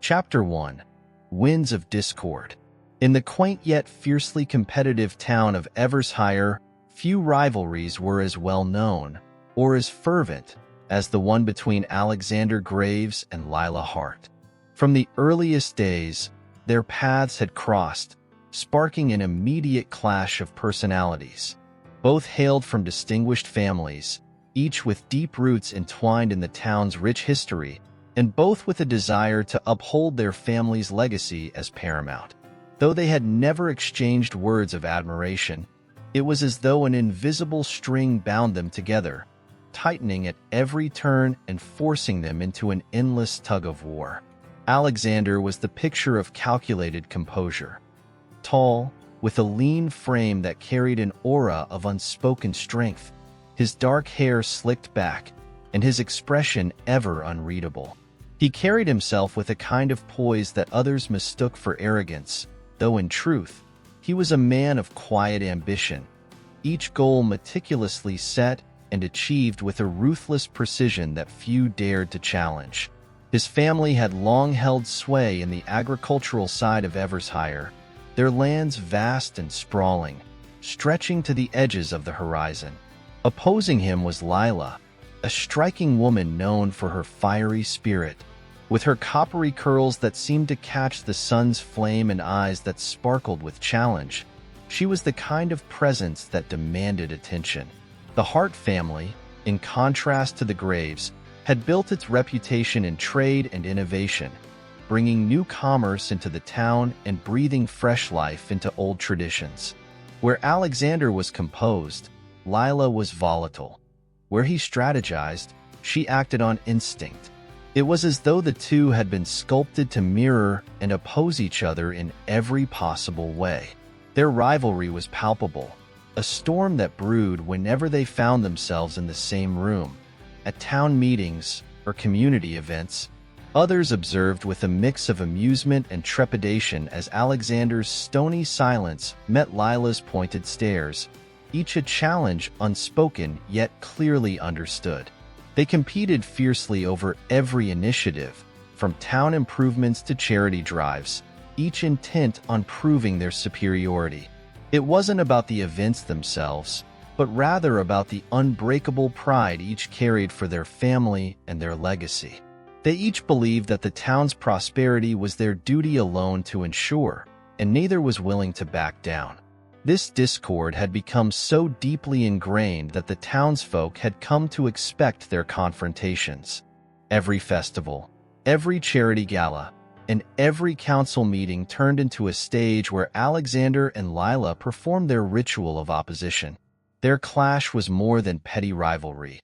Chapter 1. Winds of Discord. In the quaint yet fiercely competitive town of Evershire, few rivalries were as well known, or as fervent, as the one between Alexander Graves and Lila Hart. From the earliest days, their paths had crossed, sparking an immediate clash of personalities. Both hailed from distinguished families, each with deep roots entwined in the town's rich history, and both with a desire to uphold their family's legacy as paramount. Though they had never exchanged words of admiration, it was as though an invisible string bound them together, tightening at every turn and forcing them into an endless tug-of-war. Alexander was the picture of calculated composure. Tall, with a lean frame that carried an aura of unspoken strength, his dark hair slicked back, and his expression ever unreadable. He carried himself with a kind of poise that others mistook for arrogance, though in truth, he was a man of quiet ambition, each goal meticulously set and achieved with a ruthless precision that few dared to challenge. His family had long held sway in the agricultural side of Evershire, their lands vast and sprawling, stretching to the edges of the horizon. Opposing him was Lila, a striking woman known for her fiery spirit. With her coppery curls that seemed to catch the sun's flame and eyes that sparkled with challenge, she was the kind of presence that demanded attention. The Hart family, in contrast to the Graves, had built its reputation in trade and innovation, bringing new commerce into the town and breathing fresh life into old traditions. Where Alexander was composed, Lila was volatile. Where he strategized, she acted on instinct. It was as though the two had been sculpted to mirror and oppose each other in every possible way. Their rivalry was palpable, a storm that brewed whenever they found themselves in the same room. At town meetings or community events, others observed with a mix of amusement and trepidation as Alexander's stony silence met Lila's pointed stares, each a challenge unspoken yet clearly understood. They competed fiercely over every initiative, from town improvements to charity drives, each intent on proving their superiority. It wasn't about the events themselves, but rather about the unbreakable pride each carried for their family and their legacy. They each believed that the town's prosperity was their duty alone to ensure, and neither was willing to back down. This discord had become so deeply ingrained that the townsfolk had come to expect their confrontations. Every festival, every charity gala, and every council meeting turned into a stage where Alexander and Lila performed their ritual of opposition. Their clash was more than petty rivalry.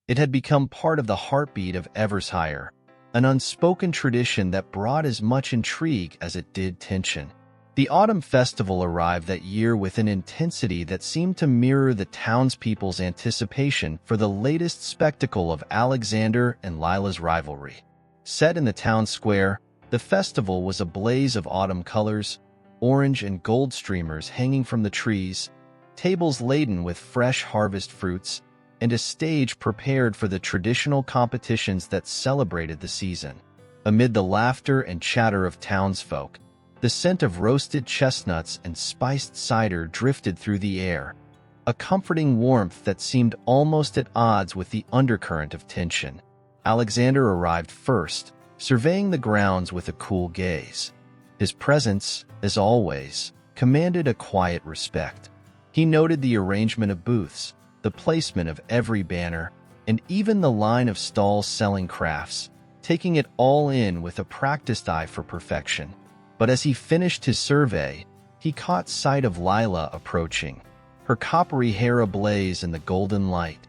It had become part of the heartbeat of Evershire, an unspoken tradition that brought as much intrigue as it did tension. The autumn festival arrived that year with an intensity that seemed to mirror the townspeople's anticipation for the latest spectacle of Alexander and Lila's rivalry. Set in the town square, the festival was a blaze of autumn colors, orange and gold streamers hanging from the trees, tables laden with fresh harvest fruits, and a stage prepared for the traditional competitions that celebrated the season. Amid the laughter and chatter of townsfolk, the scent of roasted chestnuts and spiced cider drifted through the air, a comforting warmth that seemed almost at odds with the undercurrent of tension. Alexander arrived first, surveying the grounds with a cool gaze. His presence, as always, commanded a quiet respect. He noted the arrangement of booths, the placement of every banner, and even the line of stalls selling crafts, taking it all in with a practiced eye for perfection. But as he finished his survey, he caught sight of Lila approaching, her coppery hair ablaze in the golden light.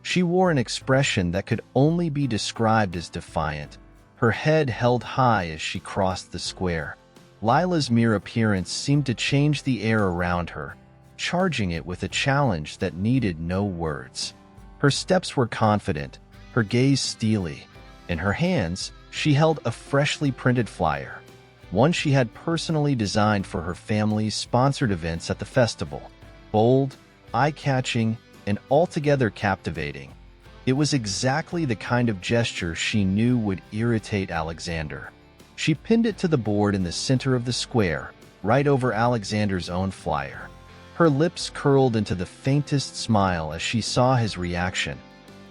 She wore an expression that could only be described as defiant, her head held high as she crossed the square. Lila's mere appearance seemed to change the air around her, charging it with a challenge that needed no words. Her steps were confident, her gaze steely. In her hands, she held a freshly printed flyer, one she had personally designed for her family's sponsored events at the festival. Bold, eye-catching, and altogether captivating, it was exactly the kind of gesture she knew would irritate Alexander. She pinned it to the board in the center of the square, right over Alexander's own flyer. Her lips curled into the faintest smile as she saw his reaction,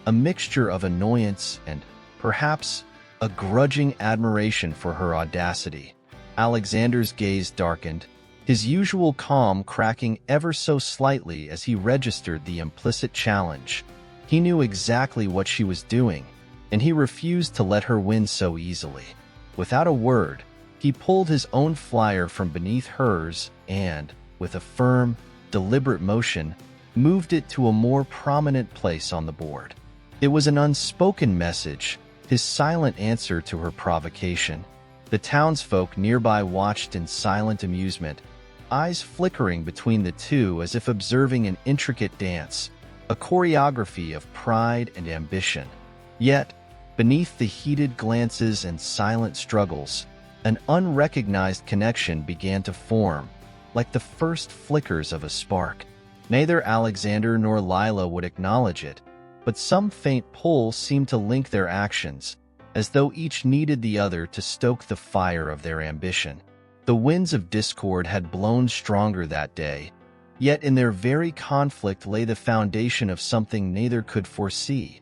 a mixture of annoyance and, perhaps, a grudging admiration for her audacity. Alexander's gaze darkened, his usual calm cracking ever so slightly as he registered the implicit challenge. He knew exactly what she was doing, and he refused to let her win so easily. Without a word, he pulled his own flyer from beneath hers and, with a firm, deliberate motion, moved it to a more prominent place on the board. It was an unspoken message, his silent answer to her provocation. The townsfolk nearby watched in silent amusement, eyes flickering between the two as if observing an intricate dance, a choreography of pride and ambition. Yet, beneath the heated glances and silent struggles, an unrecognized connection began to form, like the first flickers of a spark. Neither Alexander nor Lila would acknowledge it, but some faint pull seemed to link their actions, as though each needed the other to stoke the fire of their ambition. The winds of discord had blown stronger that day, yet in their very conflict lay the foundation of something neither could foresee.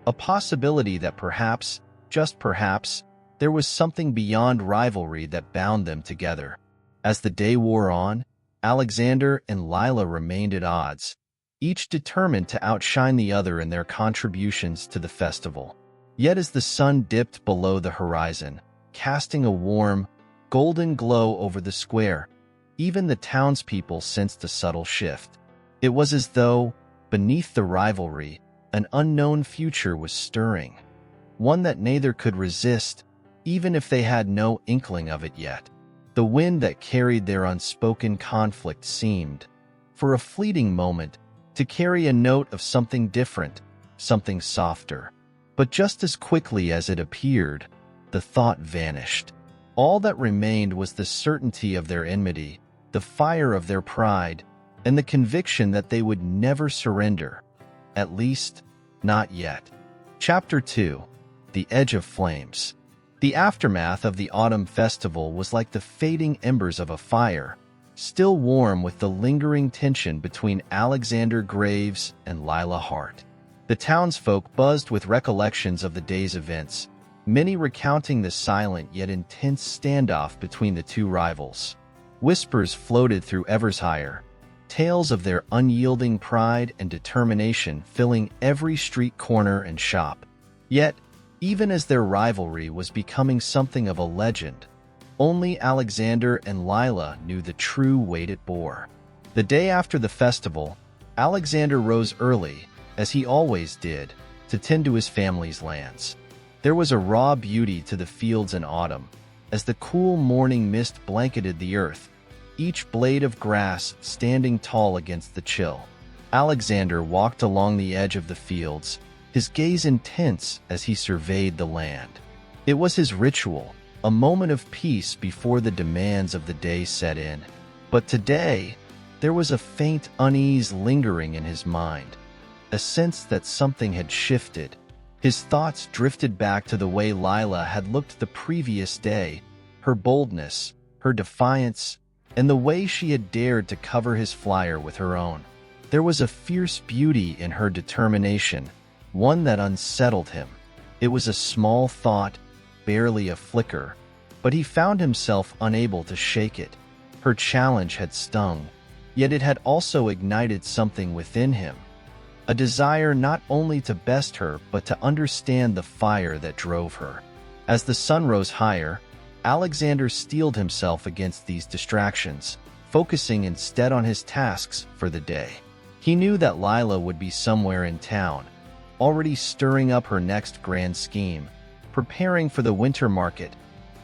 A possibility that perhaps, just perhaps, there was something beyond rivalry that bound them together. As the day wore on, Alexander and Lila remained at odds, each determined to outshine the other in their contributions to the festival. Yet as the sun dipped below the horizon, casting a warm, golden glow over the square, even the townspeople sensed a subtle shift. It was as though, beneath the rivalry, an unknown future was stirring, one that neither could resist, even if they had no inkling of it yet. The wind that carried their unspoken conflict seemed, for a fleeting moment, to carry a note of something different, something softer. But just as quickly as it appeared, the thought vanished. All that remained was the certainty of their enmity, the fire of their pride, and the conviction that they would never surrender. At least, not yet. Chapter 2. The Edge of Flames. The aftermath of the autumn festival was like the fading embers of a fire, still warm with the lingering tension between Alexander Graves and Lila Hart. The townsfolk buzzed with recollections of the day's events, many recounting the silent yet intense standoff between the two rivals. Whispers floated through Evershire, tales of their unyielding pride and determination filling every street corner and shop. Yet, even as their rivalry was becoming something of a legend, only Alexander and Lila knew the true weight it bore. The day after the festival, Alexander rose early, as he always did, to tend to his family's lands. There was a raw beauty to the fields in autumn, as the cool morning mist blanketed the earth, each blade of grass standing tall against the chill. Alexander walked along the edge of the fields, his gaze intense as he surveyed the land. It was his ritual, a moment of peace before the demands of the day set in. But today, there was a faint unease lingering in his mind, a sense that something had shifted. His thoughts drifted back to the way Lila had looked the previous day, her boldness, her defiance, and the way she had dared to cover his flyer with her own. There was a fierce beauty in her determination, one that unsettled him. It was a small thought, barely a flicker, but he found himself unable to shake it. Her challenge had stung, yet it had also ignited something within him, a desire not only to best her but to understand the fire that drove her. As the sun rose higher, Alexander steeled himself against these distractions, focusing instead on his tasks for the day. He knew that Lila would be somewhere in town, already stirring up her next grand scheme, preparing for the winter market,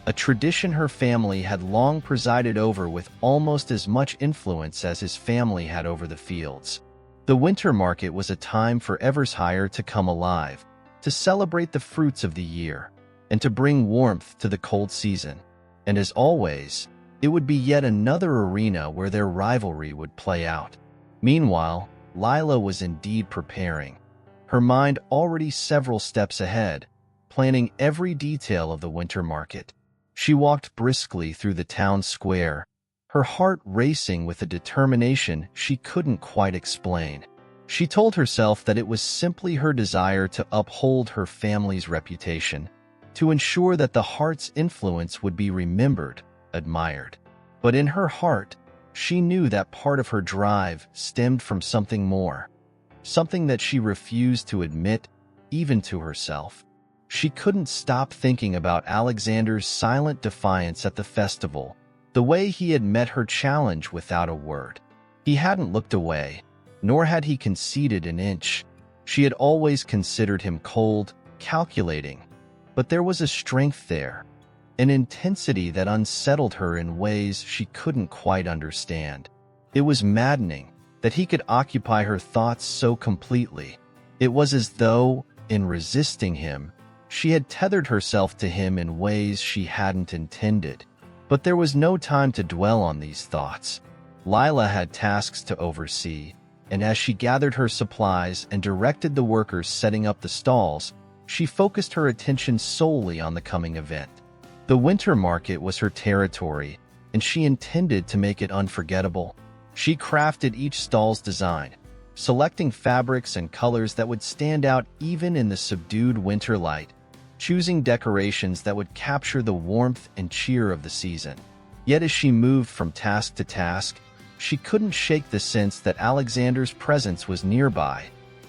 a tradition her family had long presided over with almost as much influence as his family had over the fields. The winter market was a time for Evershire to come alive, to celebrate the fruits of the year, and to bring warmth to the cold season. And as always, it would be yet another arena where their rivalry would play out. Meanwhile, Lila was indeed preparing, her mind already several steps ahead, planning every detail of the winter market. She walked briskly through the town square, her heart racing with a determination she couldn't quite explain. She told herself that it was simply her desire to uphold her family's reputation, to ensure that the heart's influence would be remembered, admired. But in her heart, she knew that part of her drive stemmed from something more, something that she refused to admit, even to herself. She couldn't stop thinking about Alexander's silent defiance at the festival, the way he had met her challenge without a word. He hadn't looked away, nor had he conceded an inch. She had always considered him cold, calculating, but there was a strength there, an intensity that unsettled her in ways she couldn't quite understand. It was maddening that he could occupy her thoughts so completely. It was as though, in resisting him, she had tethered herself to him in ways she hadn't intended. But there was no time to dwell on these thoughts. Lila had tasks to oversee, and as she gathered her supplies and directed the workers setting up the stalls, she focused her attention solely on the coming event. The winter market was her territory, and she intended to make it unforgettable. She crafted each stall's design, selecting fabrics and colors that would stand out even in the subdued winter light, choosing decorations that would capture the warmth and cheer of the season. Yet as she moved from task to task, she couldn't shake the sense that Alexander's presence was nearby,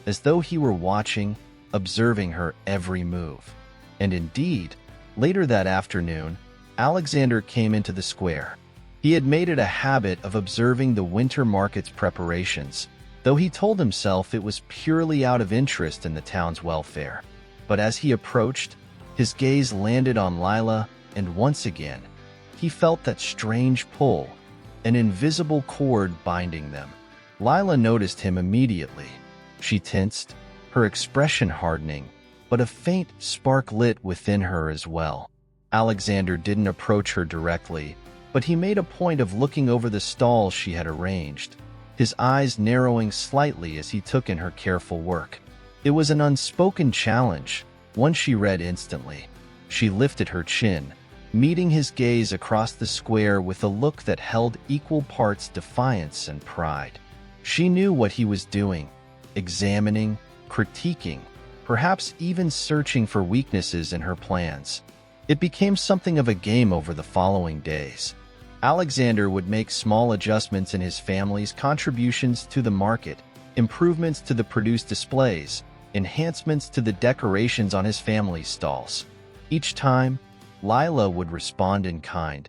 as though he were watching, observing her every move. And indeed, later that afternoon, Alexander came into the square. He had made it a habit of observing the winter market's preparations, though he told himself it was purely out of interest in the town's welfare. But as he approached, his gaze landed on Lila, and once again, he felt that strange pull, an invisible cord binding them. Lila noticed him immediately. She tensed, her expression hardening, but a faint spark lit within her as well. Alexander didn't approach her directly, but he made a point of looking over the stalls she had arranged, his eyes narrowing slightly as he took in her careful work. It was an unspoken challenge, one she read instantly. She lifted her chin, meeting his gaze across the square with a look that held equal parts defiance and pride. She knew what he was doing, examining, critiquing, perhaps even searching for weaknesses in her plans. It became something of a game over the following days. Alexander would make small adjustments in his family's contributions to the market, improvements to the produced displays, enhancements to the decorations on his family's stalls. Each time, Lila would respond in kind,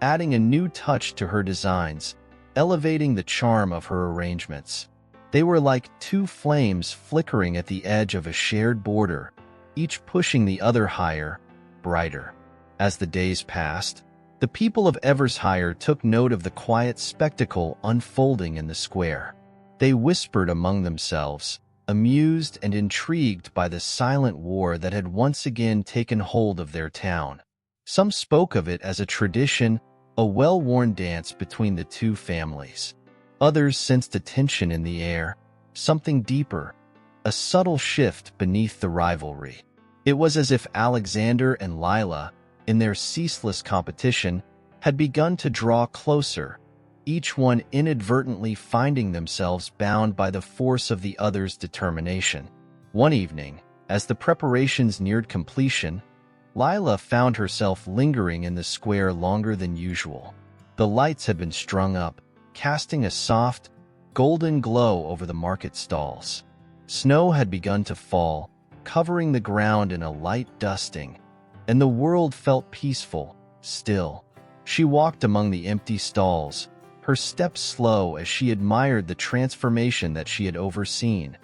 adding a new touch to her designs, elevating the charm of her arrangements. They were like two flames flickering at the edge of a shared border, each pushing the other higher, brighter. As the days passed, the people of Evershire took note of the quiet spectacle unfolding in the square. They whispered among themselves, amused and intrigued by the silent war that had once again taken hold of their town. Some spoke of it as a tradition, a well-worn dance between the two families. Others sensed a tension in the air, something deeper, a subtle shift beneath the rivalry. It was as if Alexander and Lila, in their ceaseless competition, had begun to draw closer, each one inadvertently finding themselves bound by the force of the other's determination. One evening, as the preparations neared completion, Lila found herself lingering in the square longer than usual. The lights had been strung up, casting a soft, golden glow over the market stalls. Snow had begun to fall, covering the ground in a light dusting, and the world felt peaceful, still. She walked among the empty stalls, her steps slow as she admired the transformation that she had overseen,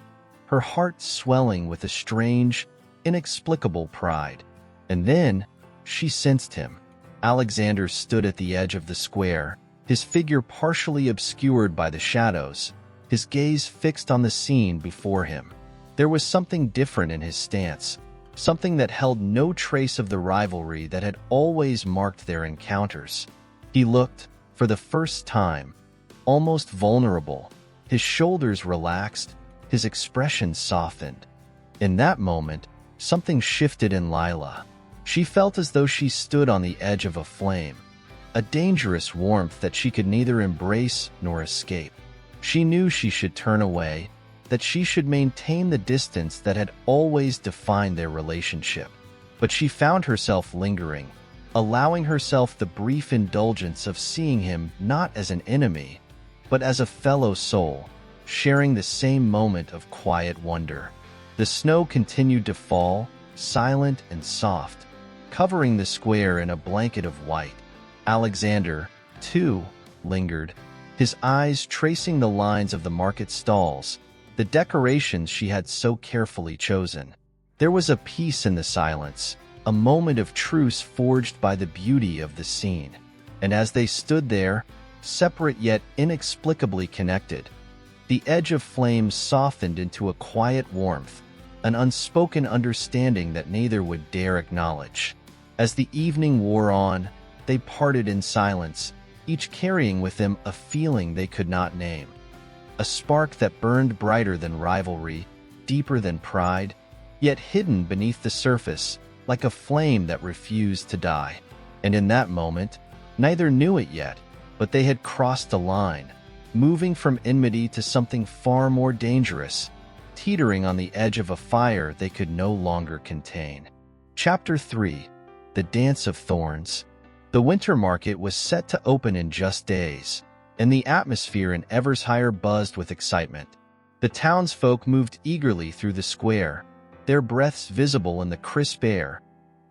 her heart swelling with a strange, inexplicable pride. And then, she sensed him. Alexander stood at the edge of the square, his figure partially obscured by the shadows, his gaze fixed on the scene before him. There was something different in his stance, something that held no trace of the rivalry that had always marked their encounters. He looked, for the first time, almost vulnerable. His shoulders relaxed, his expression softened. In that moment, something shifted in Lila. She felt as though she stood on the edge of a flame, a dangerous warmth that she could neither embrace nor escape. She knew she should turn away, that she should maintain the distance that had always defined their relationship. But she found herself lingering, allowing herself the brief indulgence of seeing him not as an enemy, but as a fellow soul, sharing the same moment of quiet wonder. The snow continued to fall, silent and soft, covering the square in a blanket of white. Alexander, too, lingered, his eyes tracing the lines of the market stalls, the decorations she had so carefully chosen. There was a peace in the silence, a moment of truce forged by the beauty of the scene. And as they stood there, separate yet inexplicably connected, the edge of flames softened into a quiet warmth, an unspoken understanding that neither would dare acknowledge. As the evening wore on, they parted in silence, each carrying with them a feeling they could not name. A spark that burned brighter than rivalry, deeper than pride, yet hidden beneath the surface, like a flame that refused to die. And in that moment, neither knew it yet, but they had crossed a line, moving from enmity to something far more dangerous, teetering on the edge of a fire they could no longer contain. Chapter 3: The Dance of Thorns. The winter market was set to open in just days, and the atmosphere in Evershire buzzed with excitement. The townsfolk moved eagerly through the square, their breaths visible in the crisp air,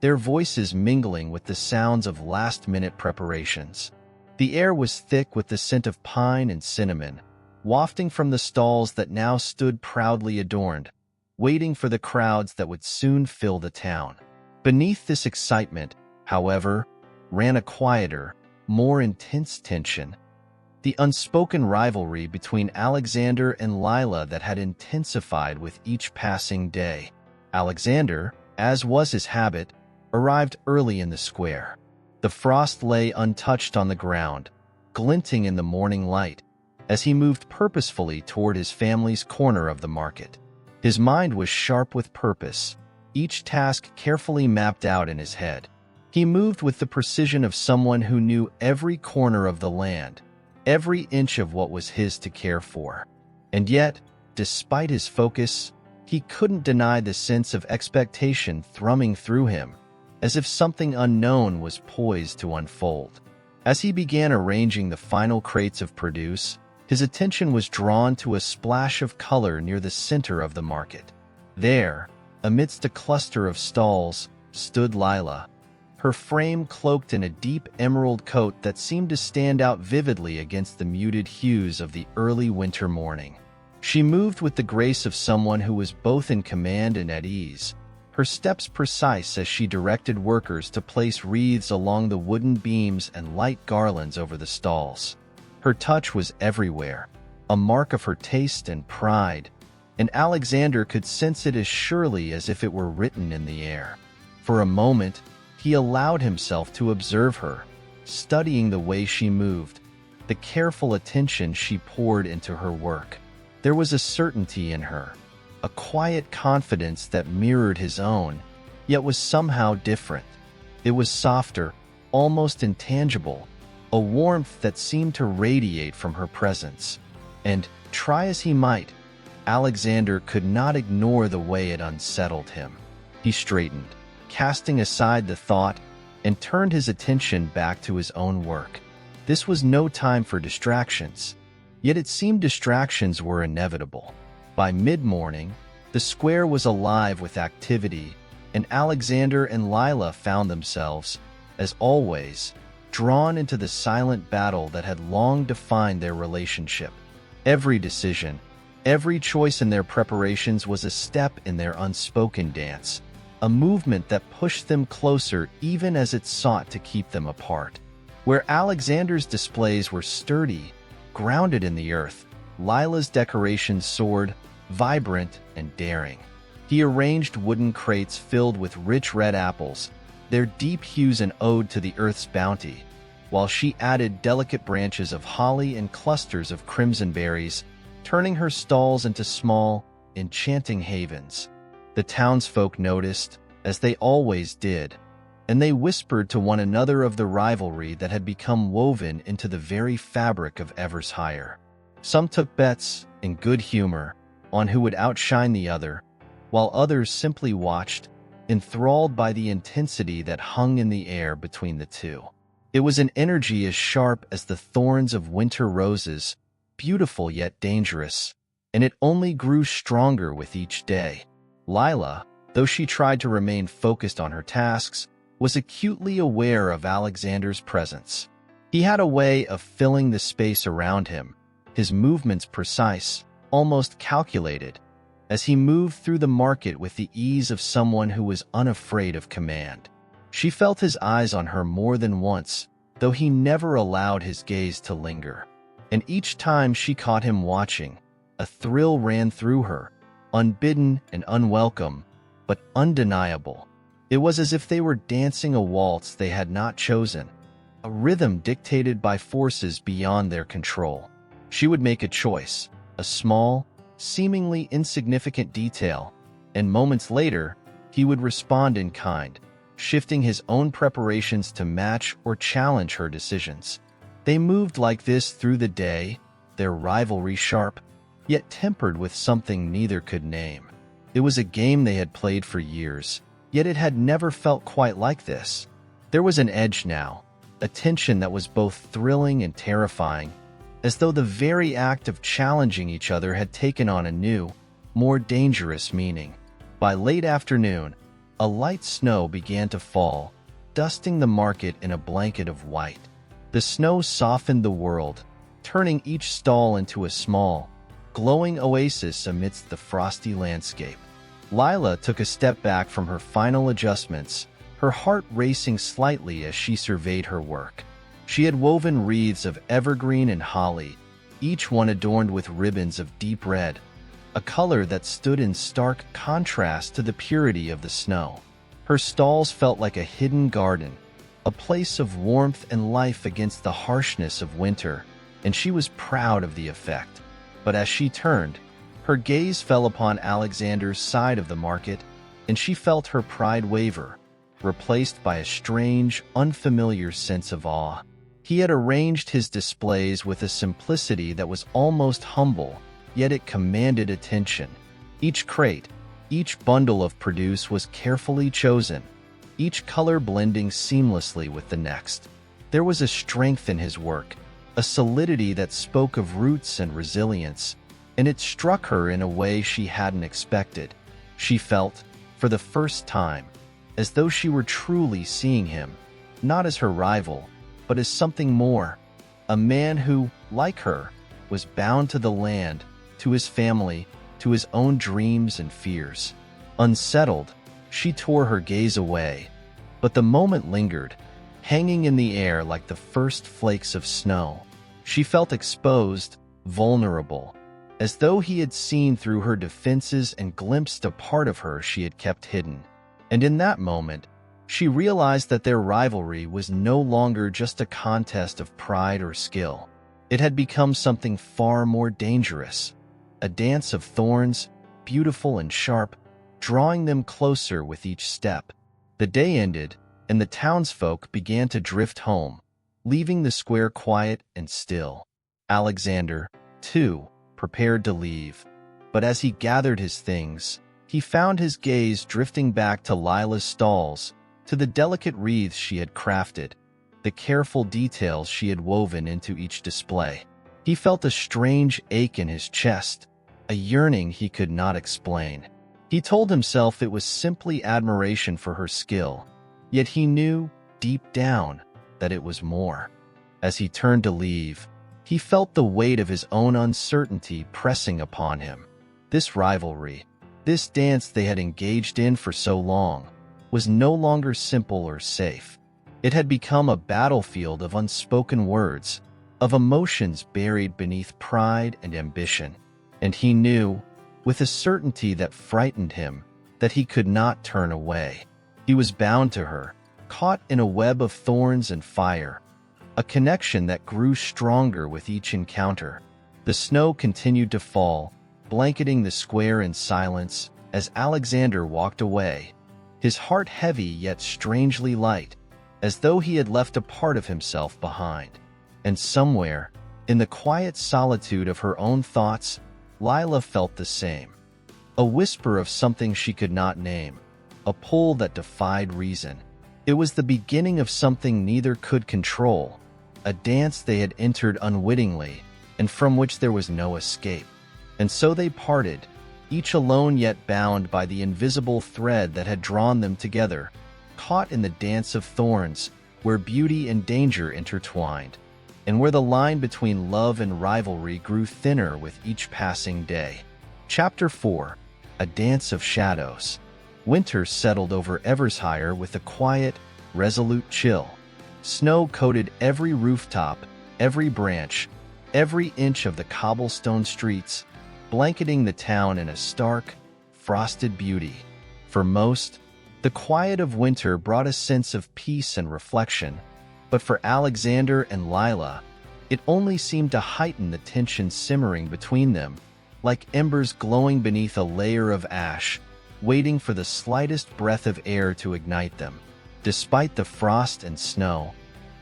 their voices mingling with the sounds of last-minute preparations. The air was thick with the scent of pine and cinnamon, wafting from the stalls that now stood proudly adorned, waiting for the crowds that would soon fill the town. Beneath this excitement, however, ran a quieter, more intense tension. The unspoken rivalry between Alexander and Lila that had intensified with each passing day. Alexander, as was his habit, arrived early in the square. The frost lay untouched on the ground, glinting in the morning light, as he moved purposefully toward his family's corner of the market. His mind was sharp with purpose, each task carefully mapped out in his head. He moved with the precision of someone who knew every corner of the land, every inch of what was his to care for. And yet, despite his focus, he couldn't deny the sense of expectation thrumming through him, as if something unknown was poised to unfold. As he began arranging the final crates of produce, his attention was drawn to a splash of color near the center of the market. There, amidst a cluster of stalls, stood Lila, her frame cloaked in a deep emerald coat that seemed to stand out vividly against the muted hues of the early winter morning. She moved with the grace of someone who was both in command and at ease, her steps precise as she directed workers to place wreaths along the wooden beams and light garlands over the stalls. Her touch was everywhere, a mark of her taste and pride, and Alexander could sense it as surely as if it were written in the air. For a moment, he allowed himself to observe her, studying the way she moved, the careful attention she poured into her work. There was a certainty in her, a quiet confidence that mirrored his own, yet was somehow different. It was softer, almost intangible, a warmth that seemed to radiate from her presence. And, try as he might, Alexander could not ignore the way it unsettled him. He straightened, casting aside the thought, and turned his attention back to his own work. This was no time for distractions, yet it seemed distractions were inevitable. By mid-morning, the square was alive with activity, and Alexander and Lila found themselves, as always, drawn into the silent battle that had long defined their relationship. Every decision, every choice in their preparations was a step in their unspoken dance, a movement that pushed them closer even as it sought to keep them apart. Where Alexander's displays were sturdy, grounded in the earth, Lila's decorations soared, vibrant and daring. He arranged wooden crates filled with rich red apples, their deep hues an ode to the earth's bounty, while she added delicate branches of holly and clusters of crimson berries, turning her stalls into small, enchanting havens. The townsfolk noticed, as they always did, and they whispered to one another of the rivalry that had become woven into the very fabric of Evershire. Some took bets, in good humor, on who would outshine the other, while others simply watched, enthralled by the intensity that hung in the air between the two. It was an energy as sharp as the thorns of winter roses, beautiful yet dangerous, and it only grew stronger with each day. Lila, though she tried to remain focused on her tasks, was acutely aware of Alexander's presence. He had a way of filling the space around him, his movements precise, almost calculated, as he moved through the market with the ease of someone who was unafraid of command. She felt his eyes on her more than once, though he never allowed his gaze to linger. And each time she caught him watching, a thrill ran through her, unbidden and unwelcome, but undeniable. It was as if they were dancing a waltz they had not chosen, a rhythm dictated by forces beyond their control. She would make a choice, a small, seemingly insignificant detail, and moments later, he would respond in kind, shifting his own preparations to match or challenge her decisions. They moved like this through the day, their rivalry sharp, yet tempered with something neither could name. It was a game they had played for years, yet it had never felt quite like this. There was an edge now, a tension that was both thrilling and terrifying, as though the very act of challenging each other had taken on a new, more dangerous meaning. By late afternoon, a light snow began to fall, dusting the market in a blanket of white. The snow softened the world, turning each stall into a small, glowing oasis amidst the frosty landscape. Lila took a step back from her final adjustments, her heart racing slightly as she surveyed her work. She had woven wreaths of evergreen and holly, each one adorned with ribbons of deep red, a color that stood in stark contrast to the purity of the snow. Her stalls felt like a hidden garden, a place of warmth and life against the harshness of winter, and she was proud of the effect. But as she turned, her gaze fell upon Alexander's side of the market, and she felt her pride waver, replaced by a strange, unfamiliar sense of awe. He had arranged his displays with a simplicity that was almost humble, yet it commanded attention. Each crate, each bundle of produce was carefully chosen, each color blending seamlessly with the next. There was a strength in his work, a solidity that spoke of roots and resilience, and it struck her in a way she hadn't expected. She felt, for the first time, as though she were truly seeing him, not as her rival, but as something more, a man who, like her, was bound to the land, to his family, to his own dreams and fears. Unsettled, she tore her gaze away, but the moment lingered, hanging in the air like the first flakes of snow. She felt exposed, vulnerable, as though he had seen through her defenses and glimpsed a part of her she had kept hidden. And in that moment, she realized that their rivalry was no longer just a contest of pride or skill. It had become something far more dangerous, a dance of thorns, beautiful and sharp, drawing them closer with each step. The day ended, and the townsfolk began to drift home, leaving the square quiet and still. Alexander, too, prepared to leave, but as he gathered his things, he found his gaze drifting back to Lila's stalls, to the delicate wreaths she had crafted, the careful details she had woven into each display. He felt a strange ache in his chest, a yearning he could not explain. He told himself it was simply admiration for her skill, yet he knew, deep down, that it was more. As he turned to leave, he felt the weight of his own uncertainty pressing upon him. This rivalry, this dance they had engaged in for so long, was no longer simple or safe. It had become a battlefield of unspoken words, of emotions buried beneath pride and ambition. And he knew, with a certainty that frightened him, that he could not turn away. He was bound to her, caught in a web of thorns and fire, a connection that grew stronger with each encounter. The snow continued to fall, blanketing the square in silence as Alexander walked away, his heart heavy yet strangely light, as though he had left a part of himself behind. And somewhere, in the quiet solitude of her own thoughts, Lila felt the same. A whisper of something she could not name, a pull that defied reason. It was the beginning of something neither could control, a dance they had entered unwittingly, and from which there was no escape. And so they parted, each alone yet bound by the invisible thread that had drawn them together, caught in the dance of thorns, where beauty and danger intertwined, and where the line between love and rivalry grew thinner with each passing day. Chapter 4. A Dance of Shadows. Winter settled over Evershire with a quiet, resolute chill. Snow coated every rooftop, every branch, every inch of the cobblestone streets, blanketing the town in a stark, frosted beauty. For most, the quiet of winter brought a sense of peace and reflection, but for Alexander and Lila, it only seemed to heighten the tension simmering between them, like embers glowing beneath a layer of ash, waiting for the slightest breath of air to ignite them. Despite the frost and snow,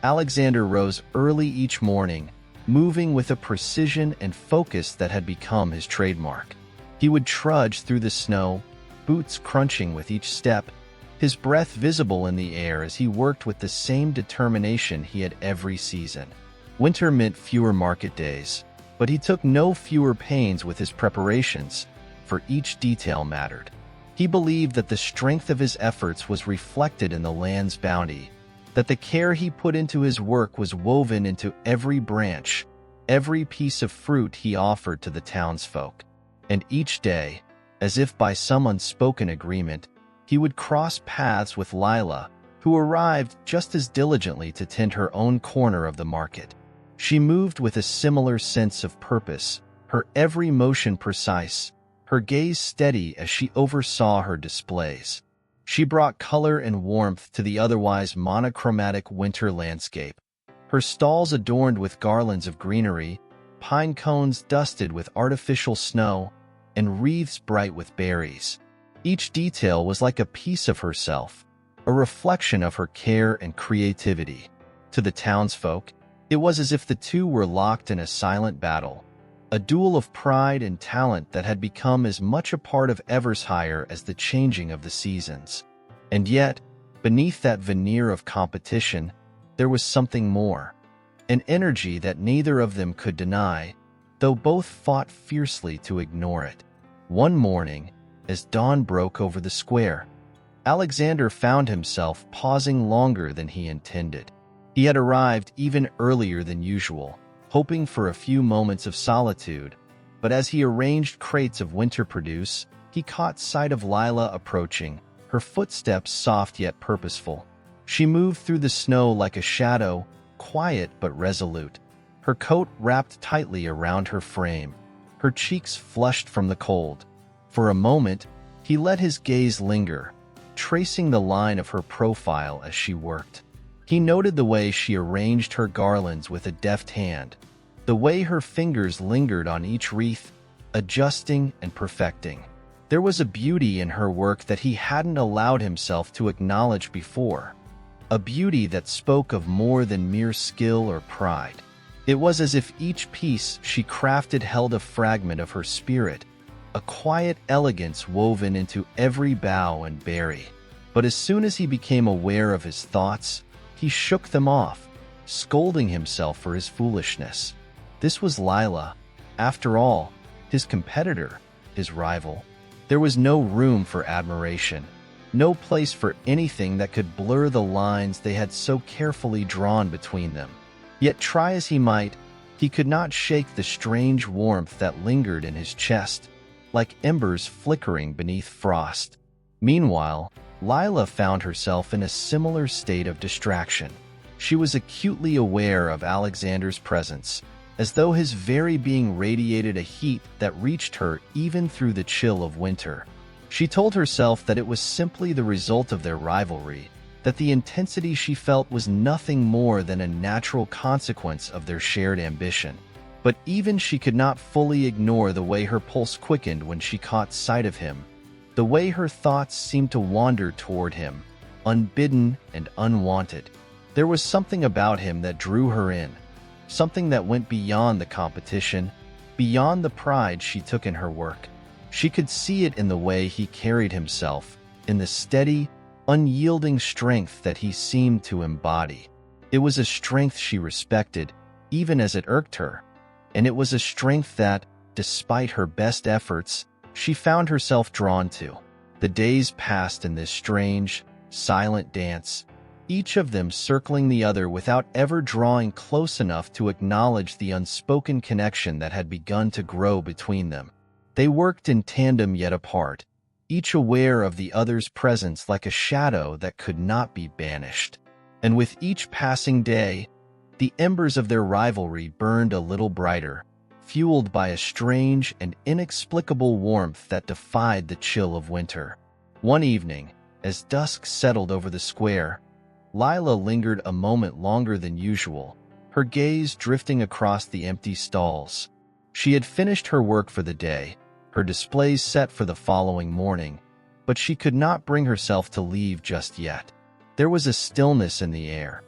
Alexander rose early each morning, moving with a precision and focus that had become his trademark. He would trudge through the snow, boots crunching with each step, his breath visible in the air as he worked with the same determination he had every season. Winter meant fewer market days, but he took no fewer pains with his preparations, for each detail mattered. He believed that the strength of his efforts was reflected in the land's bounty, that the care he put into his work was woven into every branch, every piece of fruit he offered to the townsfolk. And each day, as if by some unspoken agreement, he would cross paths with Lila, who arrived just as diligently to tend her own corner of the market. She moved with a similar sense of purpose, her every motion precise, her gaze steady as she oversaw her displays. She brought color and warmth to the otherwise monochromatic winter landscape. Her stalls adorned with garlands of greenery, pine cones dusted with artificial snow, and wreaths bright with berries. Each detail was like a piece of herself, a reflection of her care and creativity. To the townsfolk, it was as if the two were locked in a silent battle, a duel of pride and talent that had become as much a part of Evershire as the changing of the seasons. And yet, beneath that veneer of competition, there was something more, an energy that neither of them could deny, though both fought fiercely to ignore it. One morning, as dawn broke over the square, Alexander found himself pausing longer than he intended. He had arrived even earlier than usual, hoping for a few moments of solitude, but as he arranged crates of winter produce, he caught sight of Lila approaching, her footsteps soft yet purposeful. She moved through the snow like a shadow, quiet but resolute, her coat wrapped tightly around her frame, her cheeks flushed from the cold. For a moment, he let his gaze linger, tracing the line of her profile as she worked. He noted the way she arranged her garlands with a deft hand, the way her fingers lingered on each wreath, adjusting and perfecting. There was a beauty in her work that he hadn't allowed himself to acknowledge before, a beauty that spoke of more than mere skill or pride. It was as if each piece she crafted held a fragment of her spirit, a quiet elegance woven into every bough and berry. But as soon as he became aware of his thoughts, he shook them off, scolding himself for his foolishness. This was Lila, after all, his competitor, his rival. There was no room for admiration, no place for anything that could blur the lines they had so carefully drawn between them. Yet try as he might, he could not shake the strange warmth that lingered in his chest, like embers flickering beneath frost. Meanwhile, Lila found herself in a similar state of distraction. She was acutely aware of Alexander's presence, as though his very being radiated a heat that reached her even through the chill of winter. She told herself that it was simply the result of their rivalry, that the intensity she felt was nothing more than a natural consequence of their shared ambition. But even she could not fully ignore the way her pulse quickened when she caught sight of him, The way her thoughts seemed to wander toward him, unbidden and unwanted. There was something about him that drew her in, something that went beyond the competition, beyond the pride she took in her work. She could see it in the way he carried himself, in the steady, unyielding strength that he seemed to embody. It was a strength she respected, even as it irked her, and it was a strength that, despite her best efforts, she found herself drawn to. The days passed in this strange, silent dance, each of them circling the other without ever drawing close enough to acknowledge the unspoken connection that had begun to grow between them. They worked in tandem yet apart, each aware of the other's presence like a shadow that could not be banished. And with each passing day, the embers of their rivalry burned a little brighter, fueled by a strange and inexplicable warmth that defied the chill of winter. One evening, as dusk settled over the square, Lila lingered a moment longer than usual, her gaze drifting across the empty stalls. She had finished her work for the day, her displays set for the following morning, but she could not bring herself to leave just yet. There was a stillness in the air,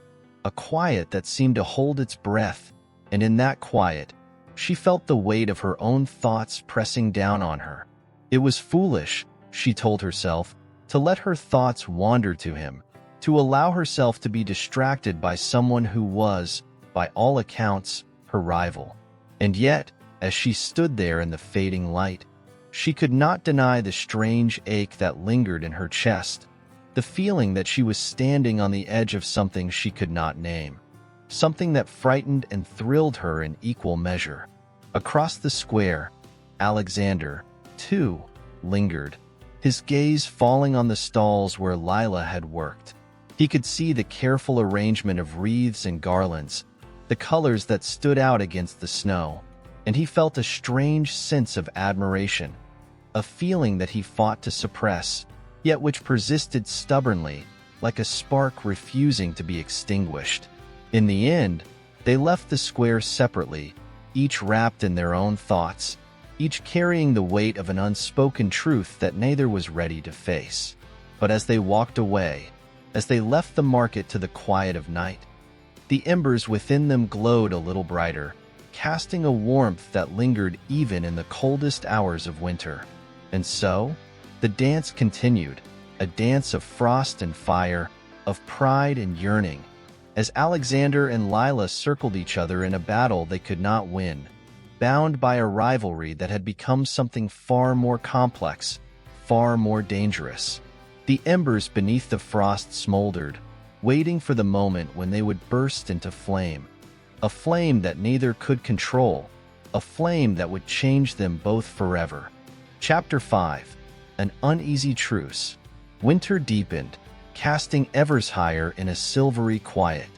a quiet that seemed to hold its breath, and in that quiet, she felt the weight of her own thoughts pressing down on her. It was foolish, she told herself, to let her thoughts wander to him, to allow herself to be distracted by someone who was, by all accounts, her rival. And yet, as she stood there in the fading light, she could not deny the strange ache that lingered in her chest, the feeling that she was standing on the edge of something she could not name, something that frightened and thrilled her in equal measure. Across the square, Alexander, too, lingered, his gaze falling on the stalls where Lila had worked. He could see the careful arrangement of wreaths and garlands, the colors that stood out against the snow, and he felt a strange sense of admiration, a feeling that he fought to suppress, yet which persisted stubbornly, like a spark refusing to be extinguished. In the end, they left the square separately, each wrapped in their own thoughts, each carrying the weight of an unspoken truth that neither was ready to face. But as they walked away, as they left the market to the quiet of night, the embers within them glowed a little brighter, casting a warmth that lingered even in the coldest hours of winter. And so, the dance continued, a dance of frost and fire, of pride and yearning, as Alexander and Lila circled each other in a battle they could not win, bound by a rivalry that had become something far more complex, far more dangerous. The embers beneath the frost smoldered, waiting for the moment when they would burst into flame, a flame that neither could control, a flame that would change them both forever. Chapter 5. An Uneasy Truce. Winter deepened, casting Evershire in a silvery quiet.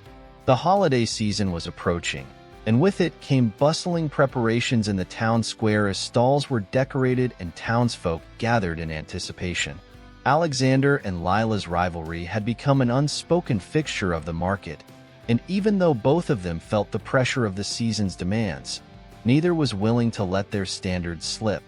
The holiday season was approaching, and with it came bustling preparations in the town square as stalls were decorated and townsfolk gathered in anticipation. Alexander and Lila's rivalry had become an unspoken fixture of the market, and even though both of them felt the pressure of the season's demands, neither was willing to let their standards slip.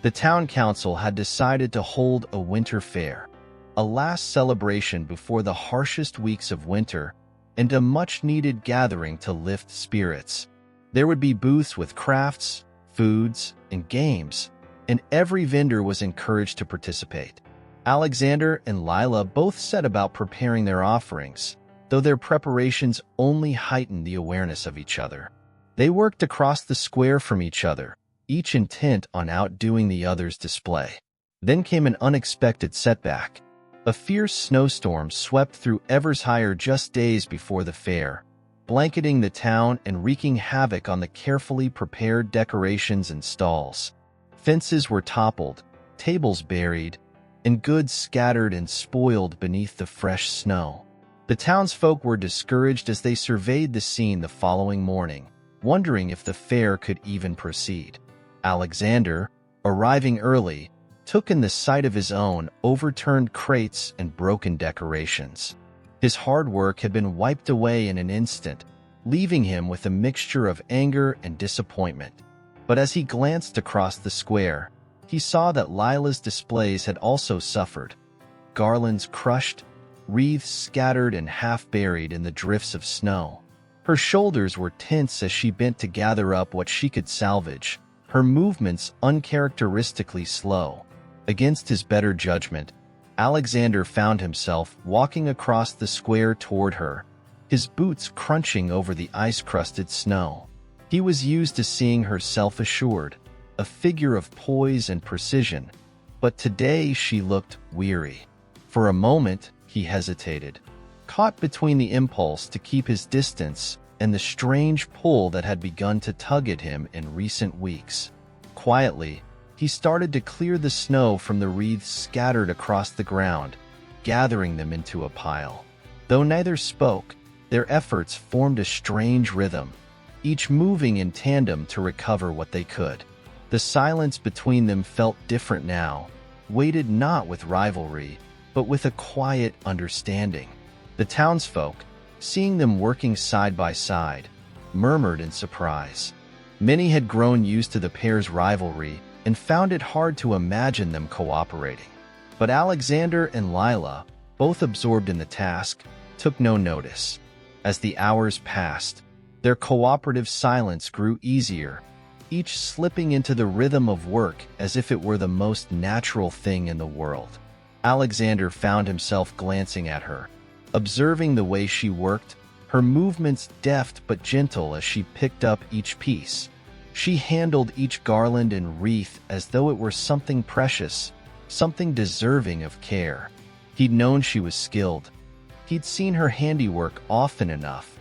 The town council had decided to hold a winter fair, a last celebration before the harshest weeks of winter, and a much-needed gathering to lift spirits. There would be booths with crafts, foods, and games, and every vendor was encouraged to participate. Alexander and Lila both set about preparing their offerings, though their preparations only heightened the awareness of each other. They worked across the square from each other, each intent on outdoing the other's display. Then came an unexpected setback. A fierce snowstorm swept through Evershire just days before the fair, blanketing the town and wreaking havoc on the carefully prepared decorations and stalls. Fences were toppled, tables buried, and goods scattered and spoiled beneath the fresh snow. The townsfolk were discouraged as they surveyed the scene the following morning, wondering if the fair could even proceed. Alexander, arriving early, took in the sight of his own overturned crates and broken decorations. His hard work had been wiped away in an instant, leaving him with a mixture of anger and disappointment. But as he glanced across the square, he saw that Lila's displays had also suffered. Garlands crushed, wreaths scattered and half buried in the drifts of snow. Her shoulders were tense as she bent to gather up what she could salvage, her movements uncharacteristically slow. Against his better judgment, Alexander found himself walking across the square toward her, his boots crunching over the ice-crusted snow. He was used to seeing her self-assured, a figure of poise and precision, but today she looked weary. For a moment, he hesitated, caught between the impulse to keep his distance and the strange pull that had begun to tug at him in recent weeks. Quietly, he started to clear the snow from the wreaths scattered across the ground, gathering them into a pile. Though neither spoke, their efforts formed a strange rhythm, each moving in tandem to recover what they could. The silence between them felt different now, weighted not with rivalry, but with a quiet understanding. The townsfolk, seeing them working side by side, murmured in surprise. Many had grown used to the pair's rivalry and found it hard to imagine them cooperating. But Alexander and Lila, both absorbed in the task, took no notice. As the hours passed, their cooperative silence grew easier, each slipping into the rhythm of work as if it were the most natural thing in the world. Alexander found himself glancing at her, observing the way she worked, her movements deft but gentle as she picked up each piece. She handled each garland and wreath as though it were something precious, something deserving of care. He'd known she was skilled. He'd seen her handiwork often enough.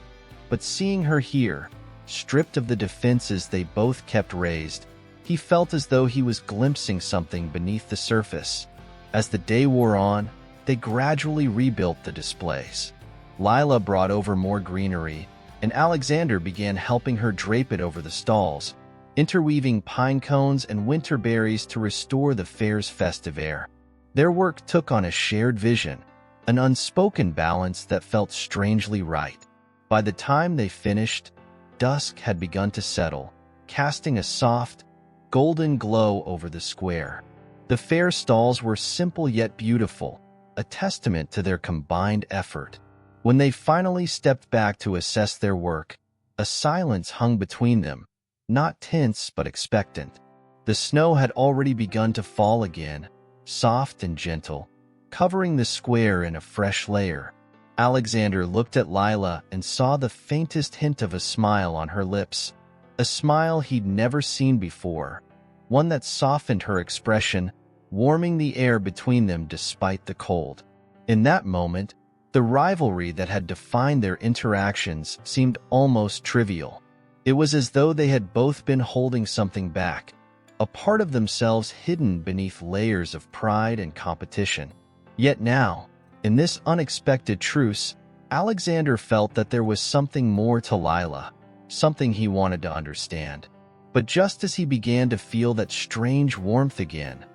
But seeing her here, stripped of the defenses they both kept raised, he felt as though he was glimpsing something beneath the surface. As the day wore on, they gradually rebuilt the displays. Lila brought over more greenery, and Alexander began helping her drape it over the stalls, interweaving pine cones and winter berries to restore the fair's festive air. Their work took on a shared vision, an unspoken balance that felt strangely right. By the time they finished, dusk had begun to settle, casting a soft, golden glow over the square. The fair stalls were simple yet beautiful, a testament to their combined effort. When they finally stepped back to assess their work, a silence hung between them, not tense but expectant. The snow had already begun to fall again, soft and gentle, covering the square in a fresh layer. Alexander looked at Lila and saw the faintest hint of a smile on her lips, a smile he'd never seen before, one that softened her expression, warming the air between them despite the cold. In that moment, the rivalry that had defined their interactions seemed almost trivial. It was as though they had both been holding something back, a part of themselves hidden beneath layers of pride and competition. Yet now, in this unexpected truce, Alexander felt that there was something more to Lila, something he wanted to understand. But just as he began to feel that strange warmth again,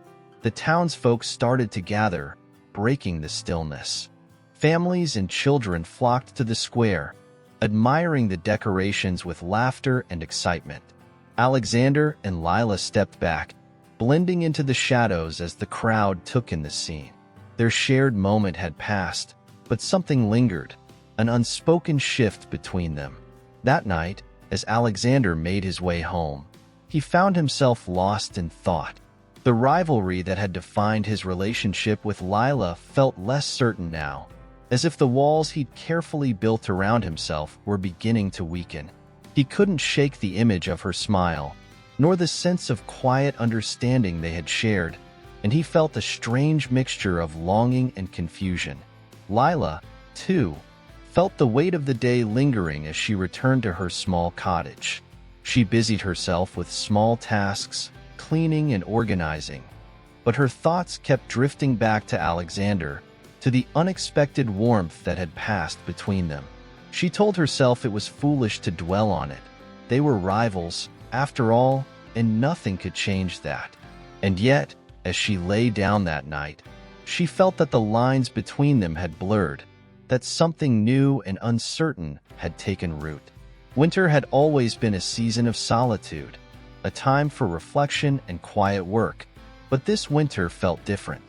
the townsfolk started to gather, breaking the stillness. Families and children flocked to the square, admiring the decorations with laughter and excitement. Alexander and Lila stepped back, blending into the shadows as the crowd took in the scene. Their shared moment had passed, but something lingered, an unspoken shift between them. That night, as Alexander made his way home, he found himself lost in thought. The rivalry that had defined his relationship with Lila felt less certain now, as if the walls he'd carefully built around himself were beginning to weaken. He couldn't shake the image of her smile, nor the sense of quiet understanding they had shared, and he felt a strange mixture of longing and confusion. Lila, too, felt the weight of the day lingering as she returned to her small cottage. She busied herself with small tasks, cleaning and organizing, but her thoughts kept drifting back to Alexander, to the unexpected warmth that had passed between them. She told herself it was foolish to dwell on it. They were rivals, after all, and nothing could change that. And yet, as she lay down that night, she felt that the lines between them had blurred, that something new and uncertain had taken root. Winter had always been a season of solitude, a time for reflection and quiet work, But this winter felt different.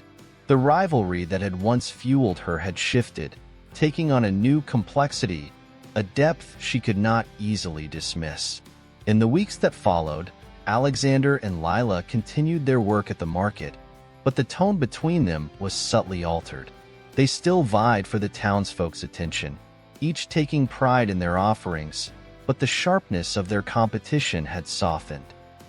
The rivalry that had once fueled her had shifted, taking on a new complexity, a depth she could not easily dismiss. In the weeks that followed, Alexander and Lila continued their work at the market, but the tone between them was subtly altered. They still vied for the townsfolk's attention, each taking pride in their offerings, but the sharpness of their competition had softened.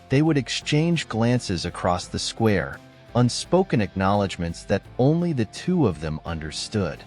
They would exchange glances across the square, unspoken acknowledgments that only the two of them understood.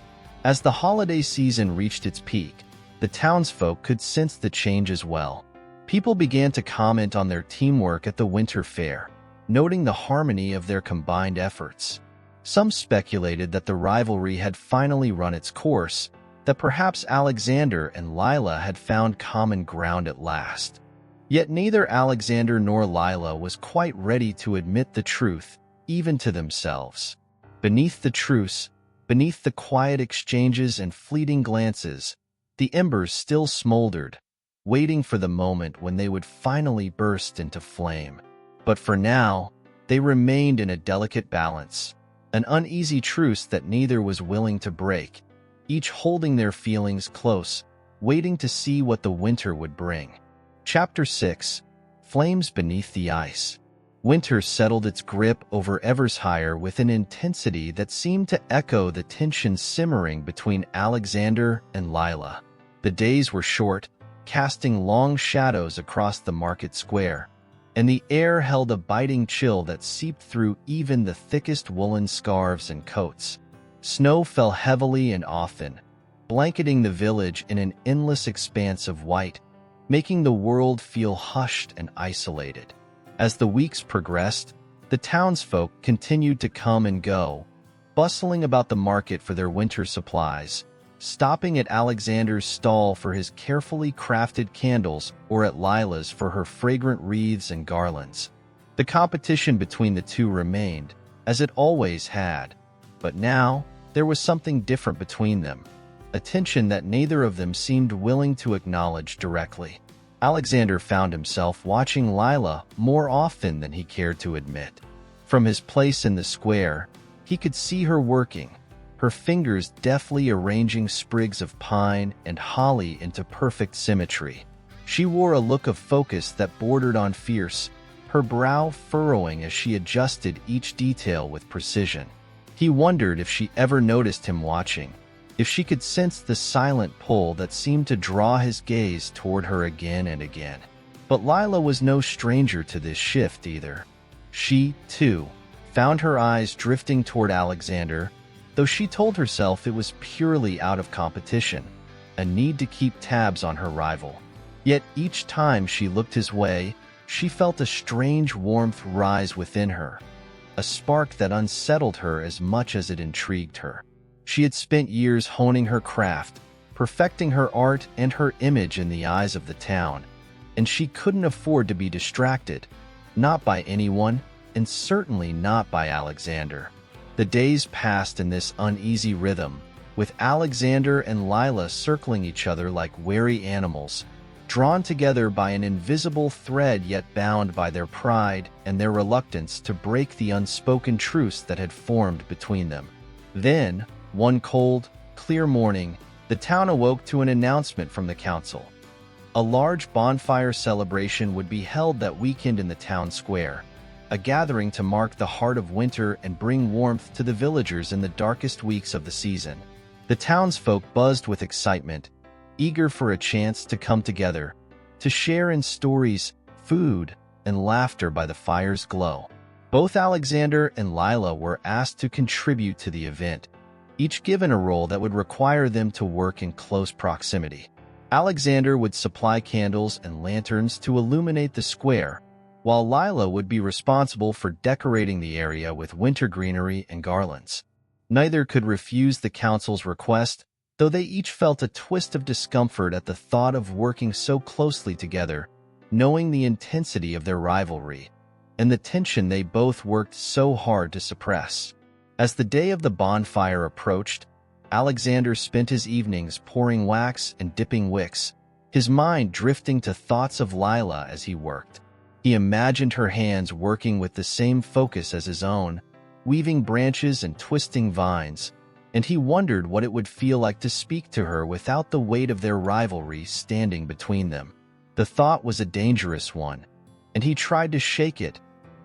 As the holiday season reached its peak, the townsfolk could sense the change as well. People began to comment on their teamwork at the winter fair, noting the harmony of their combined efforts. Some speculated that the rivalry had finally run its course, that perhaps Alexander and Lila had found common ground at last. Yet neither Alexander nor Lila was quite ready to admit the truth, even to themselves. Beneath the truce, beneath the quiet exchanges and fleeting glances, the embers still smoldered, waiting for the moment when they would finally burst into flame. But for now, they remained in a delicate balance, an uneasy truce that neither was willing to break, each holding their feelings close, waiting to see what the winter would bring. Chapter 6: Flames Beneath the Ice. Winter settled its grip over Evershire with an intensity that seemed to echo the tension simmering between Alexander and Lila. The days were short, casting long shadows across the market square, and the air held a biting chill that seeped through even the thickest woolen scarves and coats. Snow fell heavily and often, blanketing the village in an endless expanse of white, making the world feel hushed and isolated. As the weeks progressed, the townsfolk continued to come and go, bustling about the market for their winter supplies, stopping at Alexander's stall for his carefully crafted candles or at Lila's for her fragrant wreaths and garlands. The competition between the two remained, as it always had, but now there was something different between them, a tension that neither of them seemed willing to acknowledge directly. Alexander found himself watching Lila more often than he cared to admit. From his place in the square, he could see her working, her fingers deftly arranging sprigs of pine and holly into perfect symmetry. She wore a look of focus that bordered on fierce, her brow furrowing as she adjusted each detail with precision. He wondered if she ever noticed him watching, if she could sense the silent pull that seemed to draw his gaze toward her again and again. But Lila was no stranger to this shift either. She, too, found her eyes drifting toward Alexander, though she told herself it was purely out of competition, a need to keep tabs on her rival. Yet each time she looked his way, she felt a strange warmth rise within her, a spark that unsettled her as much as it intrigued her. She had spent years honing her craft, perfecting her art and her image in the eyes of the town, and she couldn't afford to be distracted, not by anyone, and certainly not by Alexander. The days passed in this uneasy rhythm, with Alexander and Lila circling each other like wary animals, drawn together by an invisible thread yet bound by their pride and their reluctance to break the unspoken truce that had formed between them. Then, one cold, clear morning, the town awoke to an announcement from the council. A large bonfire celebration would be held that weekend in the town square, a gathering to mark the heart of winter and bring warmth to the villagers in the darkest weeks of the season. The townsfolk buzzed with excitement, eager for a chance to come together, to share in stories, food, and laughter by the fire's glow. Both Alexander and Lila were asked to contribute to the event, each given a role that would require them to work in close proximity. Alexander would supply candles and lanterns to illuminate the square, while Lila would be responsible for decorating the area with winter greenery and garlands. Neither could refuse the council's request, though they each felt a twist of discomfort at the thought of working so closely together, knowing the intensity of their rivalry, and the tension they both worked so hard to suppress. As the day of the bonfire approached, Alexander spent his evenings pouring wax and dipping wicks, his mind drifting to thoughts of Lila as he worked. He imagined her hands working with the same focus as his own, weaving branches and twisting vines, and he wondered what it would feel like to speak to her without the weight of their rivalry standing between them. The thought was a dangerous one, and he tried to shake it,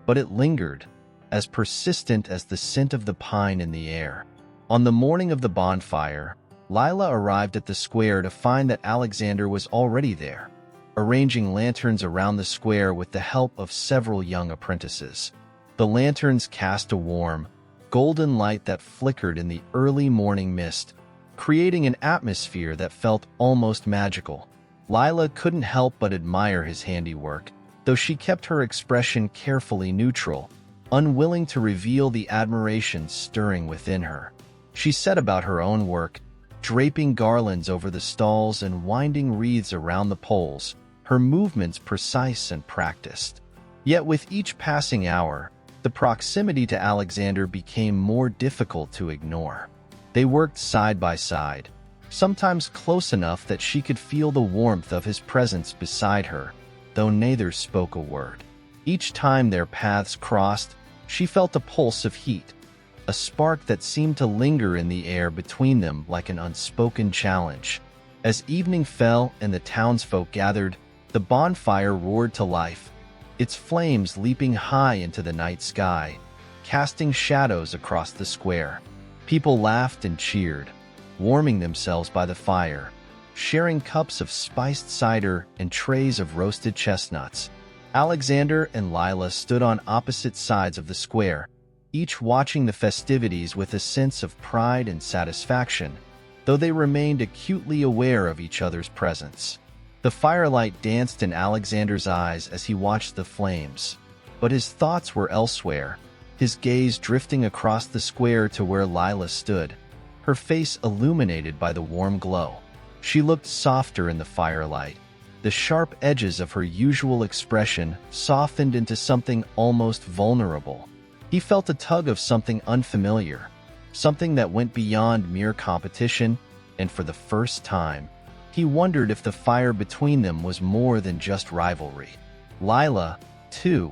but it lingered, as persistent as the scent of the pine in the air. On the morning of the bonfire, Lila arrived at the square to find that Alexander was already there, arranging lanterns around the square with the help of several young apprentices. The lanterns cast a warm, golden light that flickered in the early morning mist, creating an atmosphere that felt almost magical. Lila couldn't help but admire his handiwork, though she kept her expression carefully neutral, unwilling to reveal the admiration stirring within her. She set about her own work, draping garlands over the stalls and winding wreaths around the poles, her movements precise and practiced. Yet with each passing hour, the proximity to Alexander became more difficult to ignore. They worked side by side, sometimes close enough that she could feel the warmth of his presence beside her, though neither spoke a word. Each time their paths crossed, she felt a pulse of heat, a spark that seemed to linger in the air between them like an unspoken challenge. As evening fell and the townsfolk gathered, the bonfire roared to life, its flames leaping high into the night sky, casting shadows across the square. People laughed and cheered, warming themselves by the fire, sharing cups of spiced cider and trays of roasted chestnuts. Alexander and Lila stood on opposite sides of the square, each watching the festivities with a sense of pride and satisfaction, though they remained acutely aware of each other's presence. The firelight danced in Alexander's eyes as he watched the flames, but his thoughts were elsewhere, his gaze drifting across the square to where Lila stood, her face illuminated by the warm glow. She looked softer in the firelight, the sharp edges of her usual expression softened into something almost vulnerable. He felt a tug of something unfamiliar, something that went beyond mere competition, and for the first time, he wondered if the fire between them was more than just rivalry. Lila, too,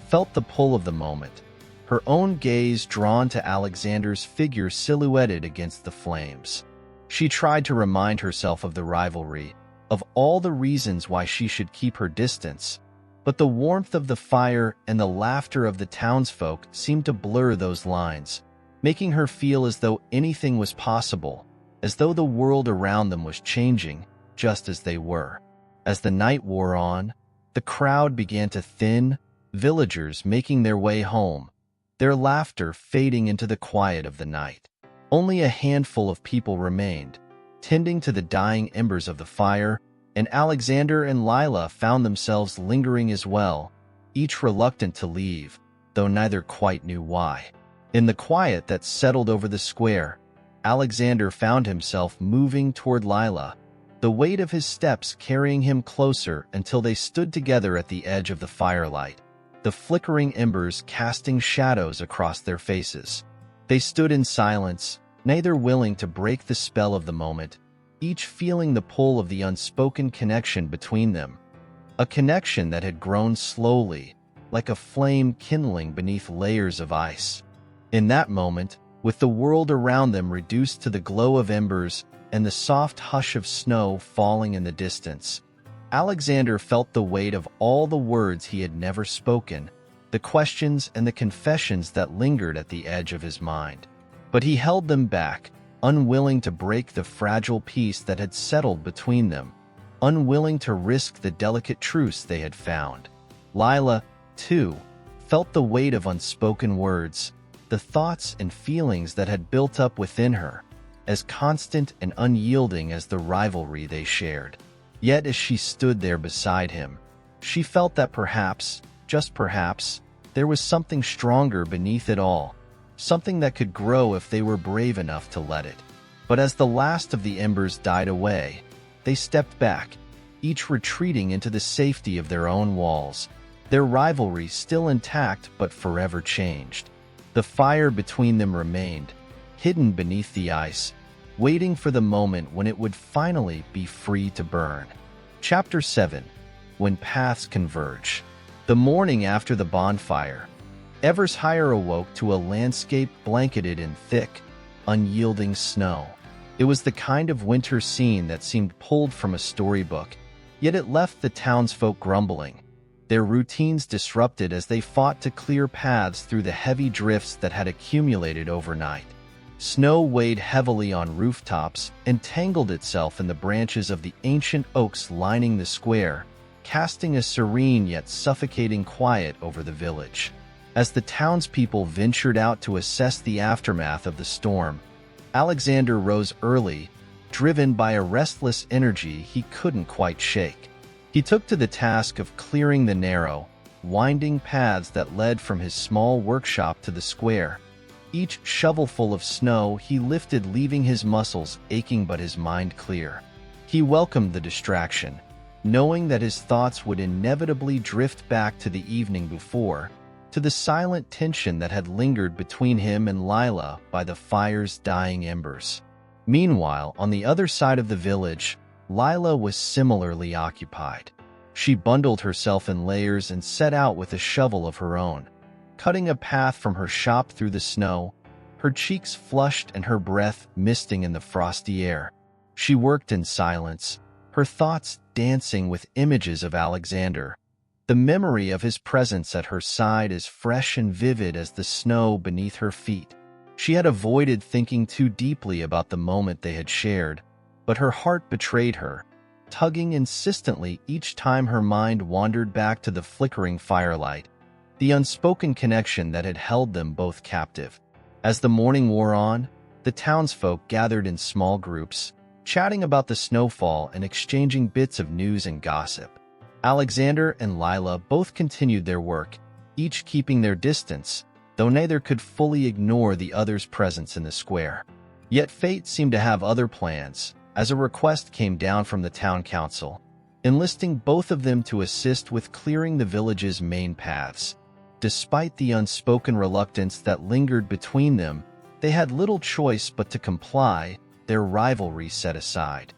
felt the pull of the moment, her own gaze drawn to Alexander's figure silhouetted against the flames. She tried to remind herself of the rivalry, of all the reasons why she should keep her distance, but the warmth of the fire and the laughter of the townsfolk seemed to blur those lines, making her feel as though anything was possible, as though the world around them was changing just as they were. As the night wore on, the crowd began to thin, villagers making their way home, their laughter fading into the quiet of the night. Only a handful of people remained, tending to the dying embers of the fire, and Alexander and Lila found themselves lingering as well, each reluctant to leave, though neither quite knew why. In the quiet that settled over the square, Alexander found himself moving toward Lila, the weight of his steps carrying him closer until they stood together at the edge of the firelight, the flickering embers casting shadows across their faces. They stood in silence, neither willing to break the spell of the moment, each feeling the pull of the unspoken connection between them, a connection that had grown slowly, like a flame kindling beneath layers of ice. In that moment, with the world around them reduced to the glow of embers and the soft hush of snow falling in the distance, Alexander felt the weight of all the words he had never spoken, the questions and the confessions that lingered at the edge of his mind. But he held them back, unwilling to break the fragile peace that had settled between them, unwilling to risk the delicate truce they had found. Lila, too, felt the weight of unspoken words, the thoughts and feelings that had built up within her, as constant and unyielding as the rivalry they shared. Yet as she stood there beside him, she felt that perhaps, just perhaps, there was something stronger beneath it all, something that could grow if they were brave enough to let it. But as the last of the embers died away, they stepped back, each retreating into the safety of their own walls, their rivalry still intact but forever changed. The fire between them remained, hidden beneath the ice, waiting for the moment when it would finally be free to burn. Chapter 7. When Paths Converge. The morning after the bonfire, Evershire awoke to a landscape blanketed in thick, unyielding snow. It was the kind of winter scene that seemed pulled from a storybook, yet it left the townsfolk grumbling, their routines disrupted as they fought to clear paths through the heavy drifts that had accumulated overnight. Snow weighed heavily on rooftops and tangled itself in the branches of the ancient oaks lining the square, casting a serene yet suffocating quiet over the village. As the townspeople ventured out to assess the aftermath of the storm, Alexander rose early, driven by a restless energy he couldn't quite shake. He took to the task of clearing the narrow, winding paths that led from his small workshop to the square. Each shovelful of snow he lifted, leaving his muscles aching but his mind clear. He welcomed the distraction, knowing that his thoughts would inevitably drift back to the evening before, to the silent tension that had lingered between him and Lila by the fire's dying embers. Meanwhile, on the other side of the village, Lila was similarly occupied. She bundled herself in layers and set out with a shovel of her own, cutting a path from her shop through the snow, her cheeks flushed and her breath misting in the frosty air. She worked in silence, her thoughts dancing with images of Alexander, the memory of his presence at her side as fresh and vivid as the snow beneath her feet. She had avoided thinking too deeply about the moment they had shared, but her heart betrayed her, tugging insistently each time her mind wandered back to the flickering firelight, the unspoken connection that had held them both captive. As the morning wore on, the townsfolk gathered in small groups, chatting about the snowfall and exchanging bits of news and gossip. Alexander and Lila both continued their work, each keeping their distance, though neither could fully ignore the other's presence in the square. Yet fate seemed to have other plans, as a request came down from the town council, enlisting both of them to assist with clearing the village's main paths. Despite the unspoken reluctance that lingered between them, they had little choice but to comply, their rivalry set aside,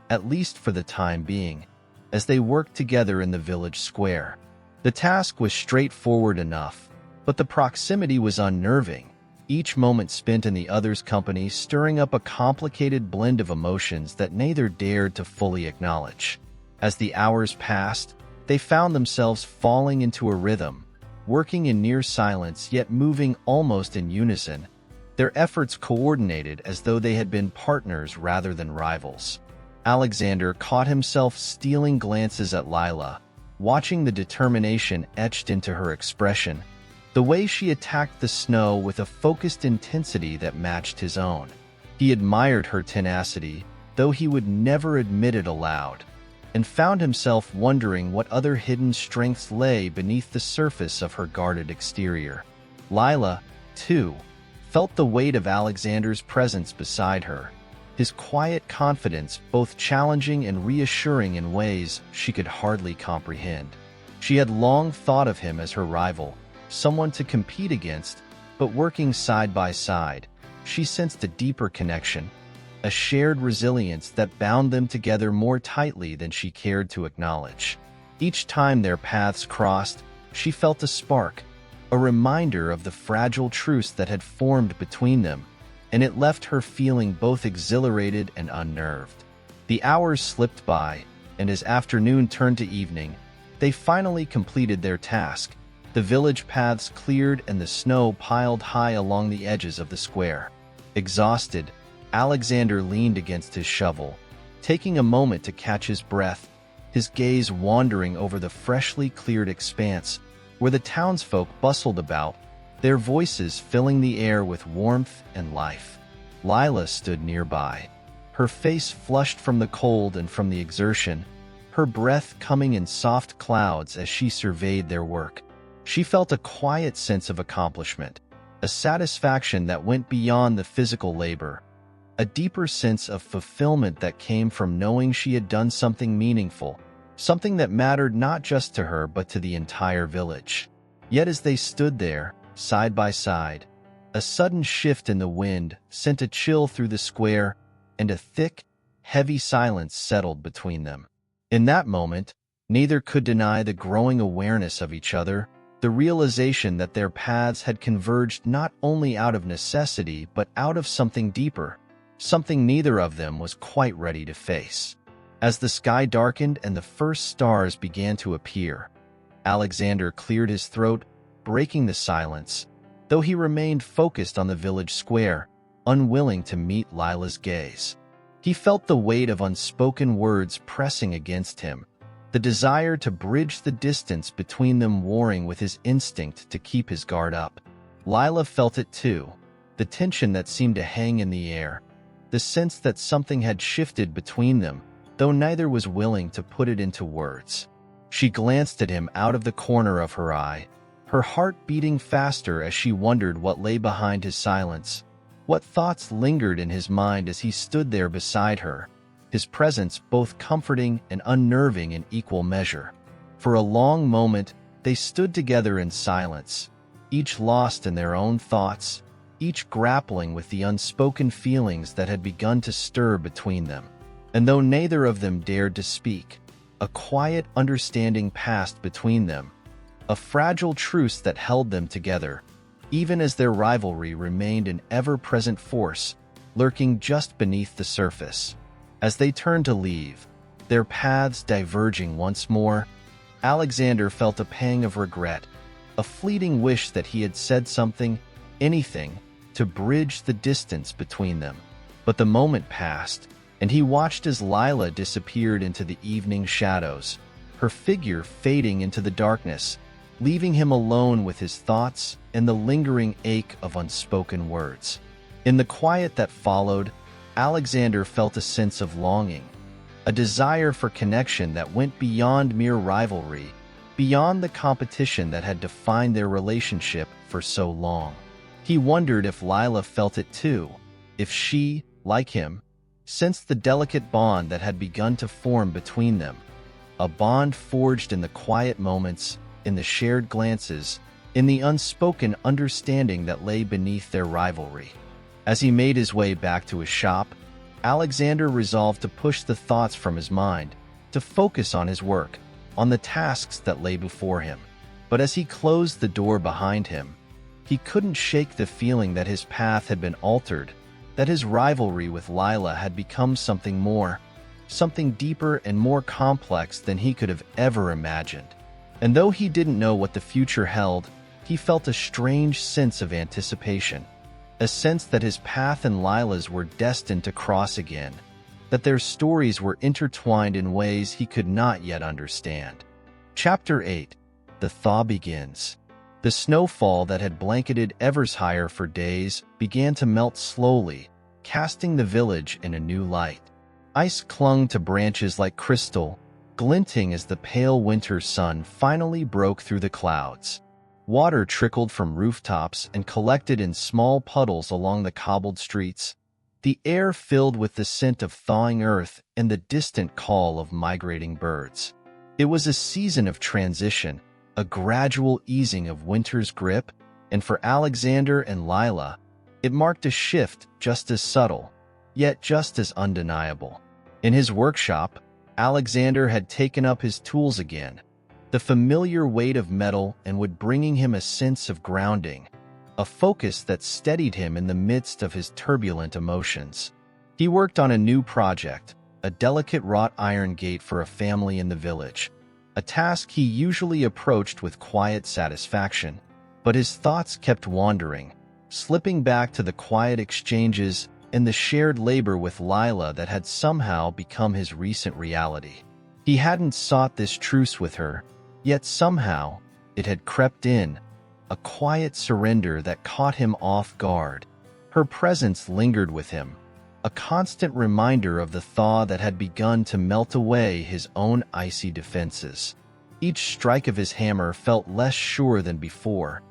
at least for the time being, as they worked together in the village square. The task was straightforward enough, but the proximity was unnerving, each moment spent in the other's company stirring up a complicated blend of emotions that neither dared to fully acknowledge. As the hours passed, they found themselves falling into a rhythm, working in near silence yet moving almost in unison, their efforts coordinated as though they had been partners rather than rivals. Alexander caught himself stealing glances at Lila, watching the determination etched into her expression, the way she attacked the snow with a focused intensity that matched his own. He admired her tenacity, though he would never admit it aloud, and found himself wondering what other hidden strengths lay beneath the surface of her guarded exterior. Lila, too, felt the weight of Alexander's presence beside her, his quiet confidence both challenging and reassuring in ways she could hardly comprehend. She had long thought of him as her rival, someone to compete against, but working side by side, she sensed a deeper connection, a shared resilience that bound them together more tightly than she cared to acknowledge. Each time their paths crossed, she felt a spark, a reminder of the fragile truce that had formed between them, and it left her feeling both exhilarated and unnerved. The hours slipped by, and as afternoon turned to evening, they finally completed their task. The village paths cleared and the snow piled high along the edges of the square. Exhausted, Alexander leaned against his shovel, taking a moment to catch his breath, his gaze wandering over the freshly cleared expanse where the townsfolk bustled about, their voices filling the air with warmth and life. Lila stood nearby, her face flushed from the cold and from the exertion, her breath coming in soft clouds as she surveyed their work. She felt a quiet sense of accomplishment, a satisfaction that went beyond the physical labor, a deeper sense of fulfillment that came from knowing she had done something meaningful, something that mattered not just to her but to the entire village. Yet as they stood there, side by side, a sudden shift in the wind sent a chill through the square, and a thick, heavy silence settled between them. In that moment, Neither could deny the growing awareness of each other, the realization that their paths had converged not only out of necessity but out of something deeper, something neither of them was quite ready to face. As the sky darkened and the first stars began to appear, Alexander cleared his throat, breaking the silence, though he remained focused on the village square, unwilling to meet Lila's gaze. He felt the weight of unspoken words pressing against him, the desire to bridge the distance between them warring with his instinct to keep his guard up. Lila felt it too, the tension that seemed to hang in the air, the sense that something had shifted between them, though neither was willing to put it into words. She glanced at him out of the corner of her eye, her heart beating faster as she wondered what lay behind his silence, what thoughts lingered in his mind as he stood there beside her, his presence both comforting and unnerving in equal measure. For a long moment, they stood together in silence, each lost in their own thoughts, each grappling with the unspoken feelings that had begun to stir between them. And though neither of them dared to speak, a quiet understanding passed between them, a fragile truce that held them together, even as their rivalry remained an ever-present force, lurking just beneath the surface. As they turned to leave, their paths diverging once more, Alexander felt a pang of regret, a fleeting wish that he had said something, anything, to bridge the distance between them. But the moment passed, and he watched as Lila disappeared into the evening shadows, her figure fading into the darkness, leaving him alone with his thoughts and the lingering ache of unspoken words. In the quiet that followed, Alexander felt a sense of longing, a desire for connection that went beyond mere rivalry, beyond the competition that had defined their relationship for so long. He wondered if Lila felt it too, if she, like him, sensed the delicate bond that had begun to form between them, a bond forged in the quiet moments, in the shared glances, in the unspoken understanding that lay beneath their rivalry. As he made his way back to his shop, Alexander resolved to push the thoughts from his mind, to focus on his work, on the tasks that lay before him. But as he closed the door behind him, he couldn't shake the feeling that his path had been altered, that his rivalry with Lila had become something more, something deeper and more complex than he could have ever imagined. And though he didn't know what the future held, he felt a strange sense of anticipation, a sense that his path and Lila's were destined to cross again, that their stories were intertwined in ways he could not yet understand. Chapter 8. The Thaw Begins. The snowfall that had blanketed Evershire for days began to melt slowly, casting the village in a new light. Ice clung to branches like crystal, glinting as the pale winter sun finally broke through the clouds. Water trickled from rooftops and collected in small puddles along the cobbled streets, the air filled with the scent of thawing earth and the distant call of migrating birds. It was a season of transition, a gradual easing of winter's grip, and for Alexander and Lila, it marked a shift just as subtle, yet just as undeniable. In his workshop, Alexander had taken up his tools again, the familiar weight of metal and wood bringing him a sense of grounding, a focus that steadied him in the midst of his turbulent emotions. He worked on a new project, a delicate wrought iron gate for a family in the village, a task he usually approached with quiet satisfaction. But his thoughts kept wandering, slipping back to the quiet exchanges and the shared labor with Lila that had somehow become his recent reality. He hadn't sought this truce with her, yet somehow it had crept in, a quiet surrender that caught him off guard. Her presence lingered with him, a constant reminder of the thaw that had begun to melt away his own icy defenses. Each strike of his hammer felt less sure than before,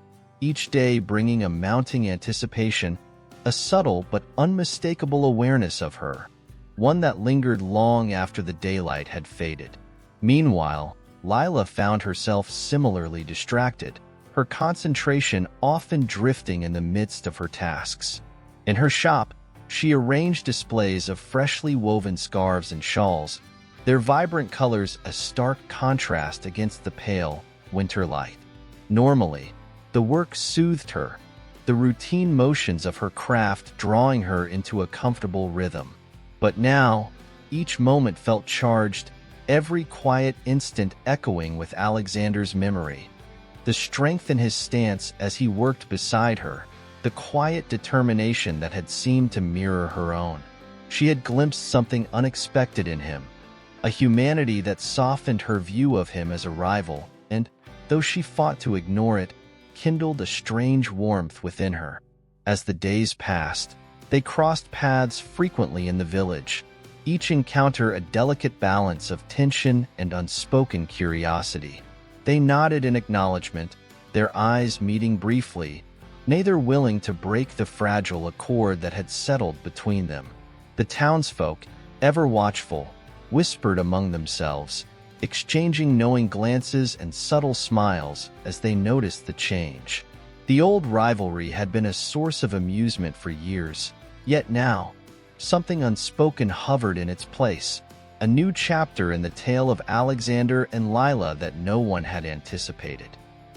each day bringing a mounting anticipation, a subtle but unmistakable awareness of her, one that lingered long after the daylight had faded. Meanwhile, Lila found herself similarly distracted, her concentration often drifting in the midst of her tasks. In her shop, she arranged displays of freshly woven scarves and shawls, their vibrant colors a stark contrast against the pale, winter light. Normally, the work soothed her, the routine motions of her craft drawing her into a comfortable rhythm. But now, each moment felt charged, every quiet instant echoing with Alexander's memory. The strength in his stance as he worked beside her, the quiet determination that had seemed to mirror her own. She had glimpsed something unexpected in him, a humanity that softened her view of him as a rival, and, though she fought to ignore it, kindled a strange warmth within her. As the days passed, they crossed paths frequently in the village, each encounter a delicate balance of tension and unspoken curiosity. They nodded in acknowledgement, their eyes meeting briefly, neither willing to break the fragile accord that had settled between them. The townsfolk, ever watchful, whispered among themselves, exchanging knowing glances and subtle smiles as they noticed the change. The old rivalry had been a source of amusement for years, yet now, something unspoken hovered in its place, a new chapter in the tale of Alexander and Lila that no one had anticipated.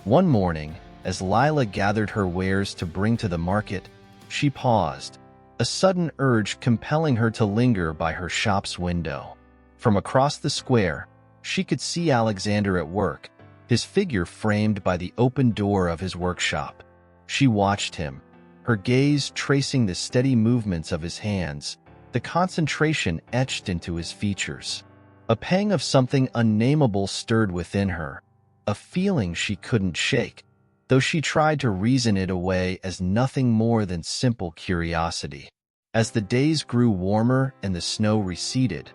One morning, as Lila gathered her wares to bring to the market, she paused, a sudden urge compelling her to linger by her shop's window. From across the square, she could see Alexander at work, his figure framed by the open door of his workshop. She watched him, her gaze tracing the steady movements of his hands, the concentration etched into his features. A pang of something unnameable stirred within her, a feeling she couldn't shake, though she tried to reason it away as nothing more than simple curiosity. As the days grew warmer and the snow receded,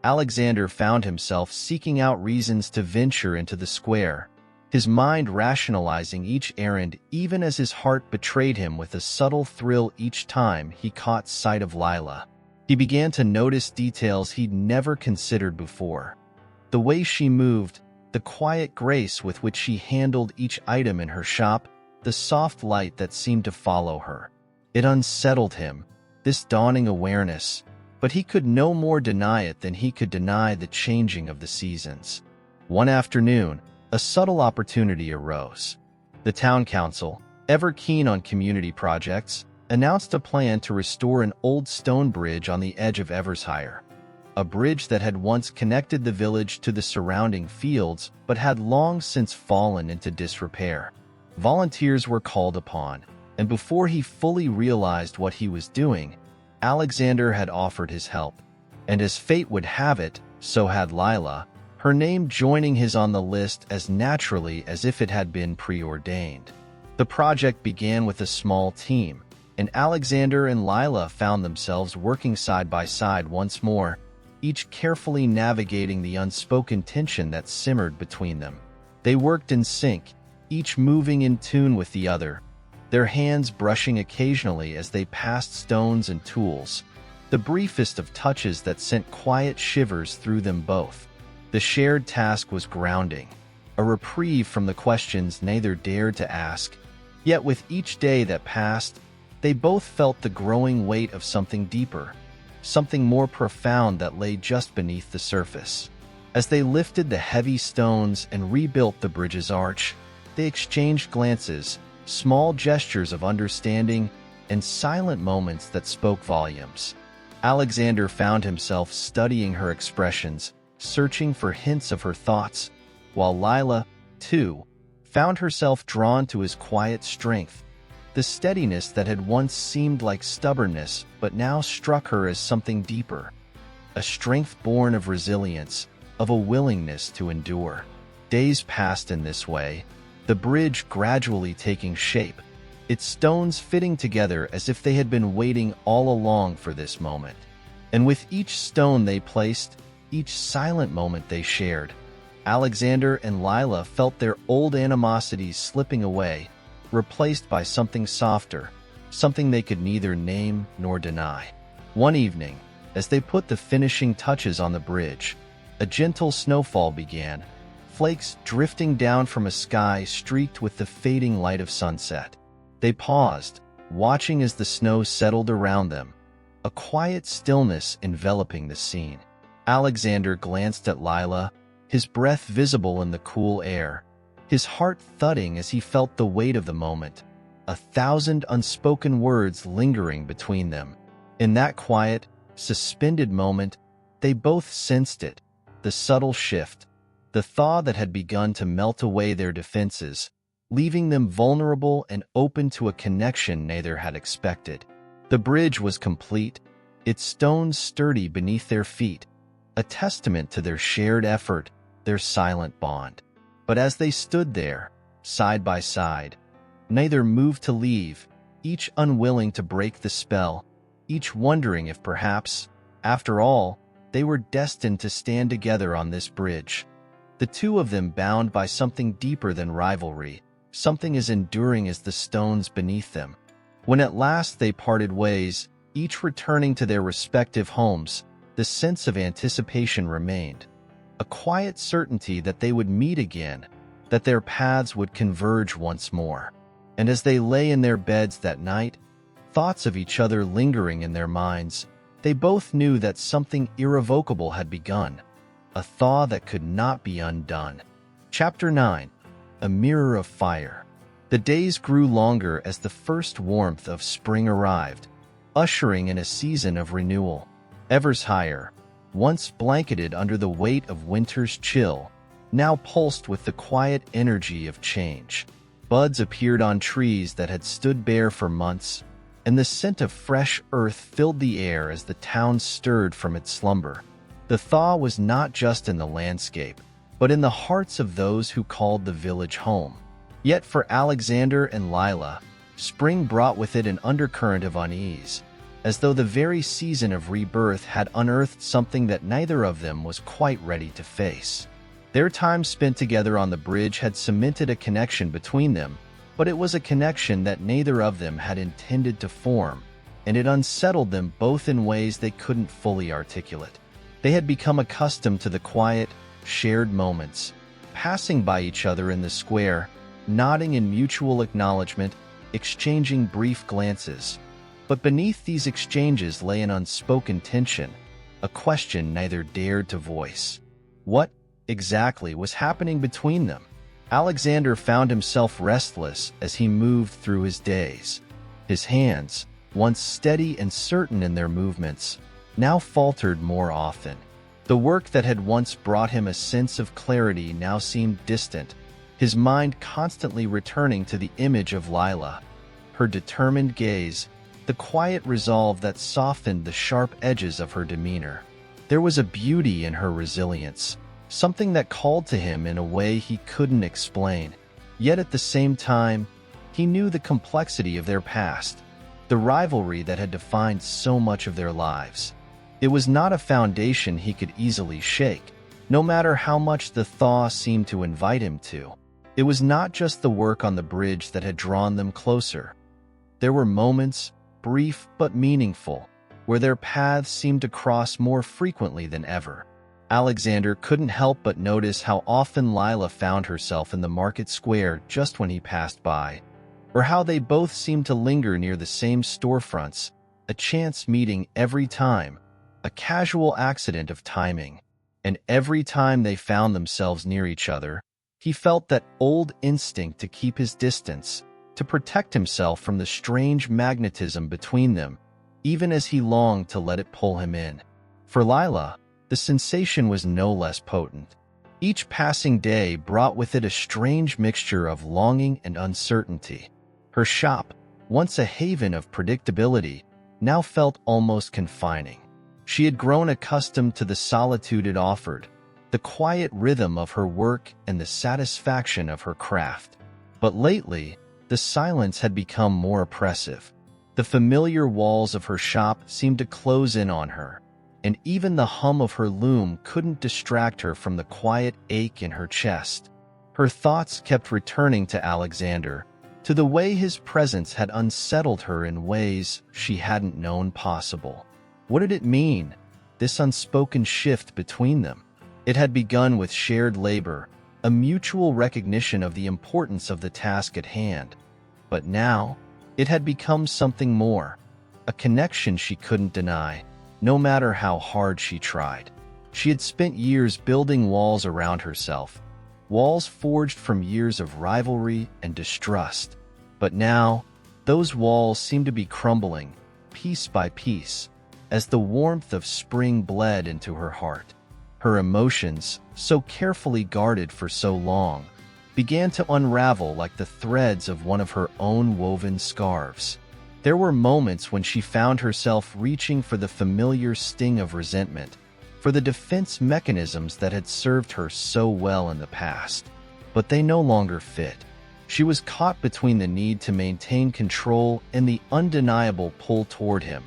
Alexander found himself seeking out reasons to venture into the square, his mind rationalizing each errand even as his heart betrayed him with a subtle thrill each time he caught sight of Lila. He began to notice details he'd never considered before. The way she moved, the quiet grace with which she handled each item in her shop, the soft light that seemed to follow her. It unsettled him, this dawning awareness, but he could no more deny it than he could deny the changing of the seasons. One afternoon, a subtle opportunity arose. The town council, ever keen on community projects, announced a plan to restore an old stone bridge on the edge of Evershire, a bridge that had once connected the village to the surrounding fields but had long since fallen into disrepair. Volunteers were called upon, and before he fully realized what he was doing, Alexander had offered his help. And as fate would have it, so had Lila, her name joining his on the list as naturally as if it had been preordained. The project began with a small team, and Alexander and Lila found themselves working side by side once more, each carefully navigating the unspoken tension that simmered between them. They worked in sync, each moving in tune with the other, their hands brushing occasionally as they passed stones and tools, the briefest of touches that sent quiet shivers through them both. The shared task was grounding, a reprieve from the questions neither dared to ask, yet with each day that passed, they both felt the growing weight of something deeper, something more profound that lay just beneath the surface. As they lifted the heavy stones and rebuilt the bridge's arch, they exchanged glances, small gestures of understanding, and silent moments that spoke volumes. Alexander found himself studying her expressions, searching for hints of her thoughts, while Lila, too, found herself drawn to his quiet strength, the steadiness that had once seemed like stubbornness but now struck her as something deeper, a strength born of resilience, of a willingness to endure. Days passed in this way, the bridge gradually taking shape, its stones fitting together as if they had been waiting all along for this moment. And with each stone they placed, each silent moment they shared, Alexander and Lila felt their old animosities slipping away, replaced by something softer, something they could neither name nor deny. One evening, as they put the finishing touches on the bridge, a gentle snowfall began, flakes drifting down from a sky streaked with the fading light of sunset. They paused, watching as the snow settled around them, a quiet stillness enveloping the scene. Alexander glanced at Lila, his breath visible in the cool air, his heart thudding as he felt the weight of the moment, 1,000 unspoken words lingering between them. In that quiet, suspended moment, they both sensed it, the subtle shift, the thaw that had begun to melt away their defenses, leaving them vulnerable and open to a connection neither had expected. The bridge was complete, its stones sturdy beneath their feet, a testament to their shared effort, their silent bond. But as they stood there, side by side, neither moved to leave, each unwilling to break the spell, each wondering if perhaps, after all, they were destined to stand together on this bridge. The two of them bound by something deeper than rivalry, something as enduring as the stones beneath them. When at last they parted ways, each returning to their respective homes, the sense of anticipation remained. A quiet certainty that they would meet again, that their paths would converge once more. And as they lay in their beds that night, thoughts of each other lingering in their minds, they both knew that something irrevocable had begun, a thaw that could not be undone. Chapter 9. A Mirror of Fire. The days grew longer as the first warmth of spring arrived, ushering in a season of renewal. Evershire, once blanketed under the weight of winter's chill, now pulsed with the quiet energy of change. Buds appeared on trees that had stood bare for months, and the scent of fresh earth filled the air as the town stirred from its slumber. The thaw was not just in the landscape, but in the hearts of those who called the village home. Yet for Alexander and Lila, spring brought with it an undercurrent of unease, as though the very season of rebirth had unearthed something that neither of them was quite ready to face. Their time spent together on the bridge had cemented a connection between them, but it was a connection that neither of them had intended to form, and it unsettled them both in ways they couldn't fully articulate. They had become accustomed to the quiet, shared moments, passing by each other in the square, nodding in mutual acknowledgement, exchanging brief glances. But beneath these exchanges lay an unspoken tension, a question neither dared to voice. What exactly was happening between them? Alexander found himself restless as he moved through his days. His hands, once steady and certain in their movements, now faltered more often. The work that had once brought him a sense of clarity now seemed distant, his mind constantly returning to the image of Lila, her determined gaze, the quiet resolve that softened the sharp edges of her demeanor. There was a beauty in her resilience, something that called to him in a way he couldn't explain. Yet at the same time, he knew the complexity of their past, the rivalry that had defined so much of their lives. It was not a foundation he could easily shake, no matter how much the thaw seemed to invite him to. It was not just the work on the bridge that had drawn them closer. There were moments, brief but meaningful, where their paths seemed to cross more frequently than ever. Alexander couldn't help but notice how often Lila found herself in the market square just when he passed by, or how they both seemed to linger near the same storefronts, a chance meeting every time, a casual accident of timing. And every time they found themselves near each other, he felt that old instinct to keep his distance, to protect himself from the strange magnetism between them, even as he longed to let it pull him in. For Lila, the sensation was no less potent. Each passing day brought with it a strange mixture of longing and uncertainty. Her shop, once a haven of predictability, now felt almost confining. She had grown accustomed to the solitude it offered, the quiet rhythm of her work and the satisfaction of her craft. But lately, the silence had become more oppressive. The familiar walls of her shop seemed to close in on her, and even the hum of her loom couldn't distract her from the quiet ache in her chest. Her thoughts kept returning to Alexander, to the way his presence had unsettled her in ways she hadn't known possible. What did it mean, this unspoken shift between them? It had begun with shared labor, a mutual recognition of the importance of the task at hand. But now, it had become something more, a connection she couldn't deny, no matter how hard she tried. She had spent years building walls around herself, walls forged from years of rivalry and distrust. But now, those walls seemed to be crumbling, piece by piece, as the warmth of spring bled into her heart. Her emotions, so carefully guarded for so long, began to unravel like the threads of one of her own woven scarves. There were moments when she found herself reaching for the familiar sting of resentment, for the defense mechanisms that had served her so well in the past. But they no longer fit. She was caught between the need to maintain control and the undeniable pull toward him,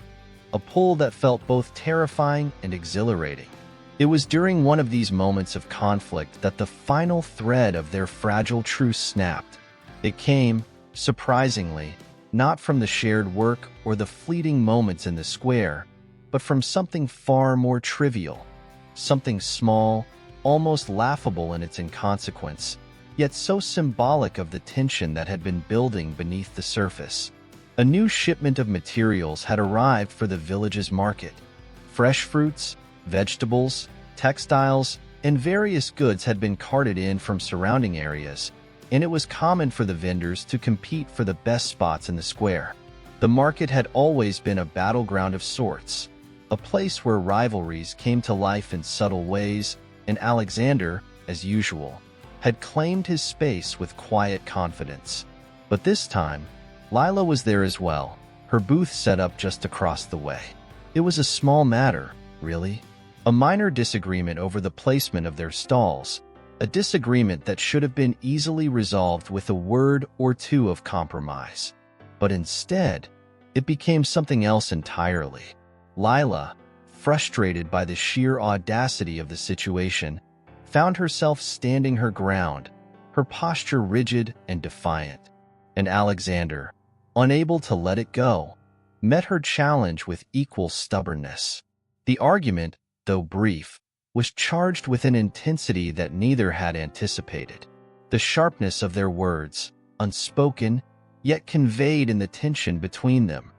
a pull that felt both terrifying and exhilarating. It was during one of these moments of conflict that the final thread of their fragile truce snapped. It came, surprisingly, not from the shared work or the fleeting moments in the square, but from something far more trivial, something small, almost laughable in its inconsequence, yet so symbolic of the tension that had been building beneath the surface. A new shipment of materials had arrived for the village's market. Fresh fruits, vegetables, textiles, and various goods had been carted in from surrounding areas, and it was common for the vendors to compete for the best spots in the square. The market had always been a battleground of sorts, a place where rivalries came to life in subtle ways, and Alexander, as usual, had claimed his space with quiet confidence. But this time, Lila was there as well, her booth set up just across the way. It was a small matter, really. A minor disagreement over the placement of their stalls, a disagreement that should have been easily resolved with a word or two of compromise. But instead, it became something else entirely. Lila, frustrated by the sheer audacity of the situation, found herself standing her ground, her posture rigid and defiant. And Alexander, unable to let it go, met her challenge with equal stubbornness. The argument, though brief, was charged with an intensity that neither had anticipated. The sharpness of their words, unspoken, yet conveyed in the tension between them,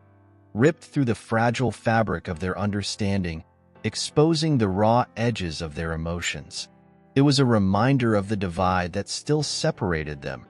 ripped through the fragile fabric of their understanding, exposing the raw edges of their emotions. It was a reminder of the divide that still separated them,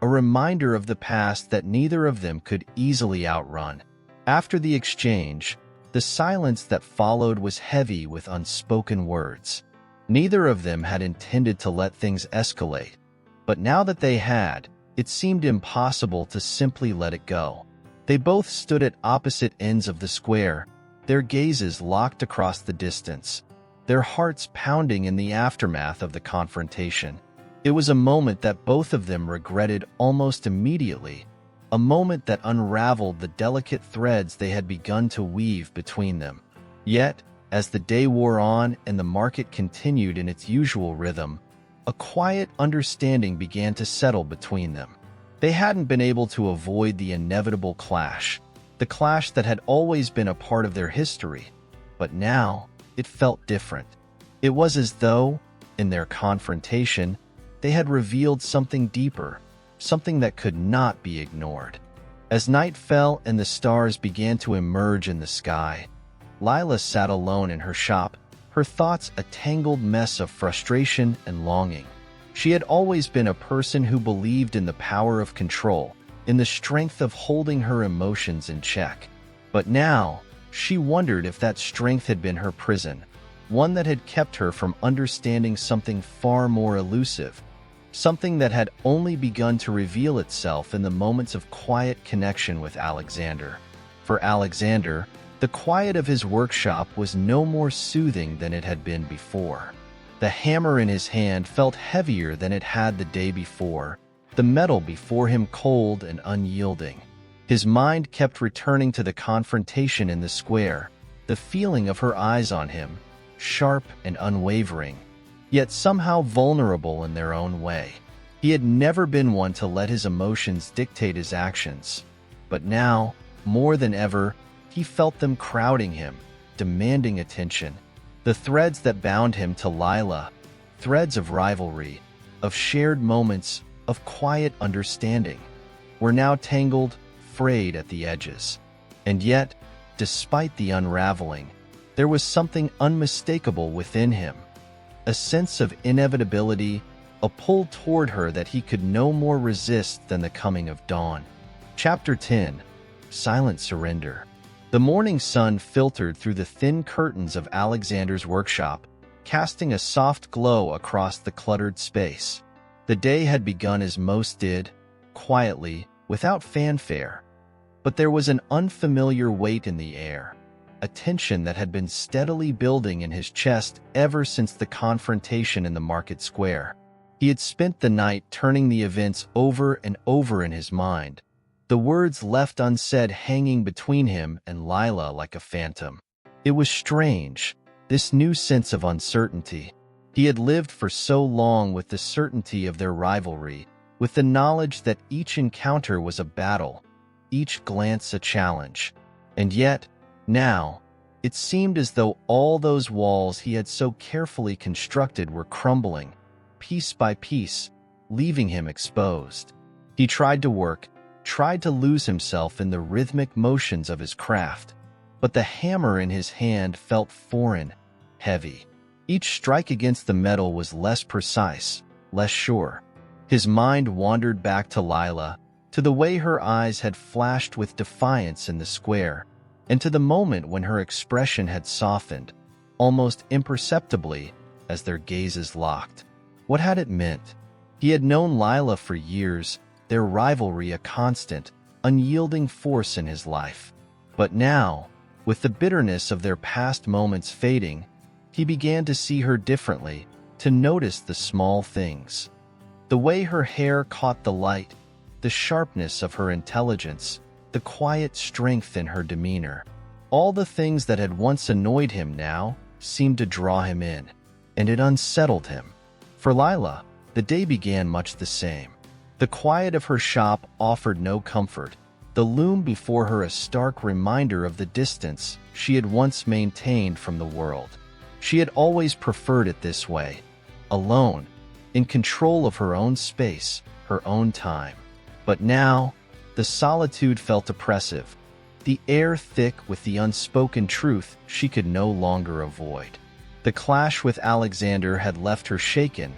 a reminder of the past that neither of them could easily outrun. After the exchange, the silence that followed was heavy with unspoken words. Neither of them had intended to let things escalate, but now that they had, it seemed impossible to simply let it go. They both stood at opposite ends of the square, their gazes locked across the distance, their hearts pounding in the aftermath of the confrontation. It was a moment that both of them regretted almost immediately, a moment that unraveled the delicate threads they had begun to weave between them. Yet, as the day wore on and the market continued in its usual rhythm, a quiet understanding began to settle between them. They hadn't been able to avoid the inevitable clash, the clash that had always been a part of their history, but now it felt different. It was as though, in their confrontation, they had revealed something deeper, something that could not be ignored. As night fell and the stars began to emerge in the sky, Lila sat alone in her shop, her thoughts a tangled mess of frustration and longing. She had always been a person who believed in the power of control, in the strength of holding her emotions in check. But now, she wondered if that strength had been her prison, one that had kept her from understanding something far more elusive, something that had only begun to reveal itself in the moments of quiet connection with Alexander. For Alexander, the quiet of his workshop was no more soothing than it had been before. The hammer in his hand felt heavier than it had the day before, the metal before him cold and unyielding. His mind kept returning to the confrontation in the square, the feeling of her eyes on him, sharp and unwavering, yet somehow vulnerable in their own way. He had never been one to let his emotions dictate his actions, but now, more than ever, he felt them crowding him, demanding attention. The threads that bound him to Lila, threads of rivalry, of shared moments, of quiet understanding, were now tangled, frayed at the edges. And yet, despite the unraveling, There was something unmistakable within him, a sense of inevitability, a pull toward her that he could no more resist than the coming of dawn. Chapter 10. Silent Surrender. The morning sun filtered through the thin curtains of Alexander's workshop, casting a soft glow across the cluttered space. The day had begun as most did, quietly, without fanfare. But there was an unfamiliar weight in the air, a tension that had been steadily building in his chest ever since the confrontation in the market square. He had spent the night turning the events over and over in his mind, the words left unsaid hanging between him and Lila like a phantom. It was strange, this new sense of uncertainty. He had lived for so long with the certainty of their rivalry, with the knowledge that each encounter was a battle, each glance a challenge. And yet, now, it seemed as though all those walls he had so carefully constructed were crumbling, piece by piece, leaving him exposed. He tried to work, tried to lose himself in the rhythmic motions of his craft, but the hammer in his hand felt foreign, heavy. Each strike against the metal was less precise, less sure. His mind wandered back to Lila, to the way her eyes had flashed with defiance in the square, and to the moment when her expression had softened, almost imperceptibly, as their gazes locked. What had it meant? He had known Lila for years, their rivalry a constant, unyielding force in his life. But now, with the bitterness of their past moments fading, he began to see her differently, to notice the small things. The way her hair caught the light, the sharpness of her intelligence, the quiet strength in her demeanor. All the things that had once annoyed him now seemed to draw him in, and it unsettled him. For Lila, the day began much the same. The quiet of her shop offered no comfort, the loom before her a stark reminder of the distance she had once maintained from the world. She had always preferred it this way, alone, in control of her own space, her own time. But now, the solitude felt oppressive, the air thick with the unspoken truth she could no longer avoid. The clash with Alexander had left her shaken,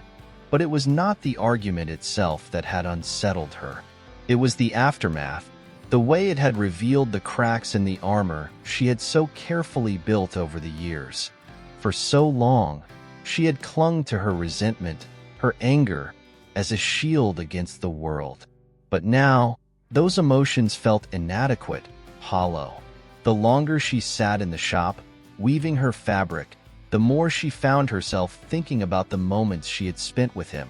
but it was not the argument itself that had unsettled her. It was the aftermath, the way it had revealed the cracks in the armor she had so carefully built over the years. For so long, she had clung to her resentment, her anger, as a shield against the world. But now, those emotions felt inadequate, hollow. The longer she sat in the shop, weaving her fabric, the more she found herself thinking about the moments she had spent with him.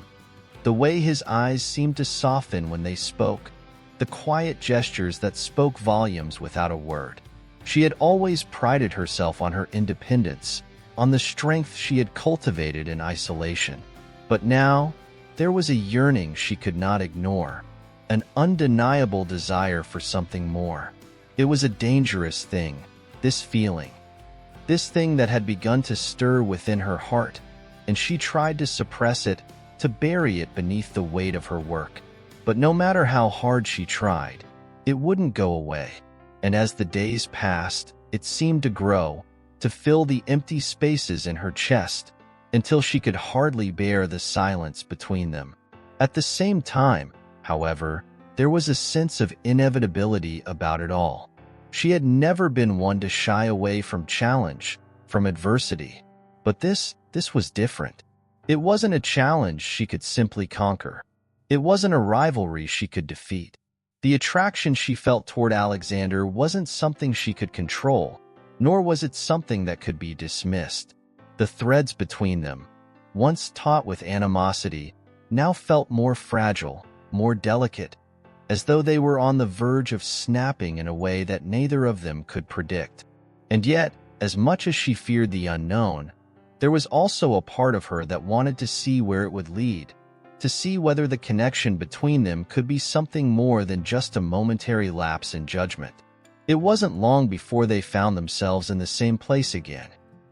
The way his eyes seemed to soften when they spoke, the quiet gestures that spoke volumes without a word. She had always prided herself on her independence, on the strength she had cultivated in isolation. But now, there was a yearning she could not ignore, an undeniable desire for something more. It was a dangerous thing, this feeling. This thing that had begun to stir within her heart, and she tried to suppress it, to bury it beneath the weight of her work. But no matter how hard she tried, it wouldn't go away. And as the days passed, it seemed to grow, to fill the empty spaces in her chest, until she could hardly bear the silence between them. At the same time, however, there was a sense of inevitability about it all. She had never been one to shy away from challenge, from adversity. But this was different. It wasn't a challenge she could simply conquer. It wasn't a rivalry she could defeat. The attraction she felt toward Alexander wasn't something she could control, nor was it something that could be dismissed. The threads between them, once taut with animosity, now felt more fragile, more delicate, as though they were on the verge of snapping in a way that neither of them could predict. And yet, as much as she feared the unknown, there was also a part of her that wanted to see where it would lead, to see whether the connection between them could be something more than just a momentary lapse in judgment. It wasn't long before they found themselves in the same place again,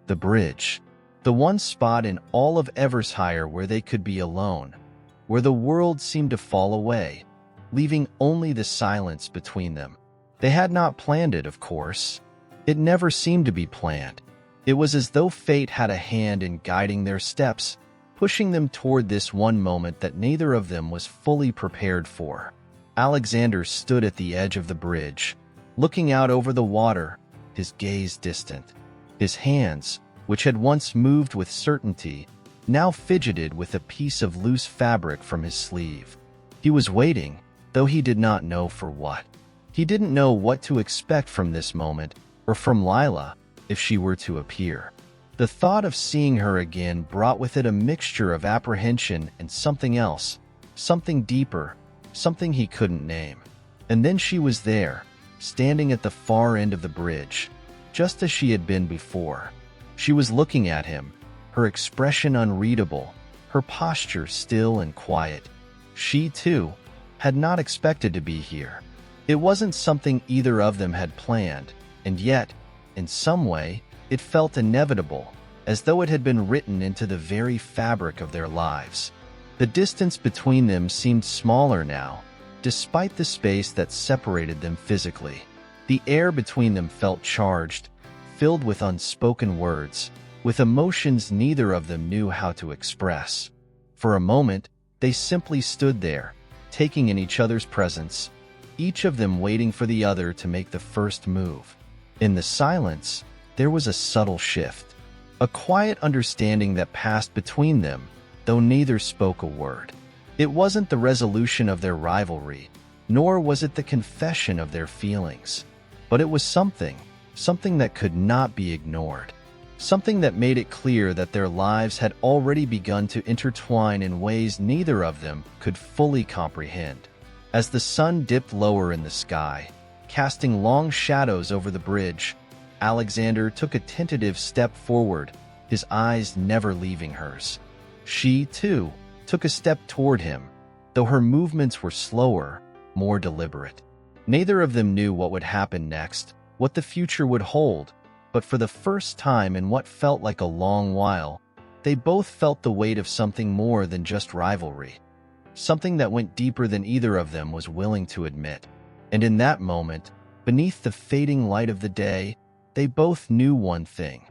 the bridge, the one spot in all of Evershire where they could be alone, where the world seemed to fall away, leaving only the silence between them. They had not planned it, of course. It never seemed to be planned. It was as though fate had a hand in guiding their steps, pushing them toward this one moment that neither of them was fully prepared for. Alexander stood at the edge of the bridge, looking out over the water, his gaze distant. His hands, which had once moved with certainty, now fidgeted with a piece of loose fabric from his sleeve. He was waiting, though he did not know for what. He didn't know what to expect from this moment, or from Lila, if she were to appear. The thought of seeing her again brought with it a mixture of apprehension and something else, something deeper, something he couldn't name. And then she was there, standing at the far end of the bridge, just as she had been before. She was looking at him, her expression unreadable, her posture still and quiet. She, too, had not expected to be here. It wasn't something either of them had planned, and yet, in some way, it felt inevitable, as though it had been written into the very fabric of their lives. The distance between them seemed smaller now, despite the space that separated them physically. The air between them felt charged, filled with unspoken words, with emotions neither of them knew how to express. For a moment, they simply stood there, taking in each other's presence, each of them waiting for the other to make the first move. In the silence, there was a subtle shift, a quiet understanding that passed between them, though neither spoke a word. It wasn't the resolution of their rivalry, nor was it the confession of their feelings, but it was something that could not be ignored. Something that made it clear that their lives had already begun to intertwine in ways neither of them could fully comprehend. As the sun dipped lower in the sky, casting long shadows over the bridge, Alexander took a tentative step forward, his eyes never leaving hers. She, too, took a step toward him, though her movements were slower, more deliberate. Neither of them knew what would happen next, what the future would hold, but for the first time in what felt like a long while, they both felt the weight of something more than just rivalry, something that went deeper than either of them was willing to admit. And in that moment, beneath the fading light of the day, they both knew one thing.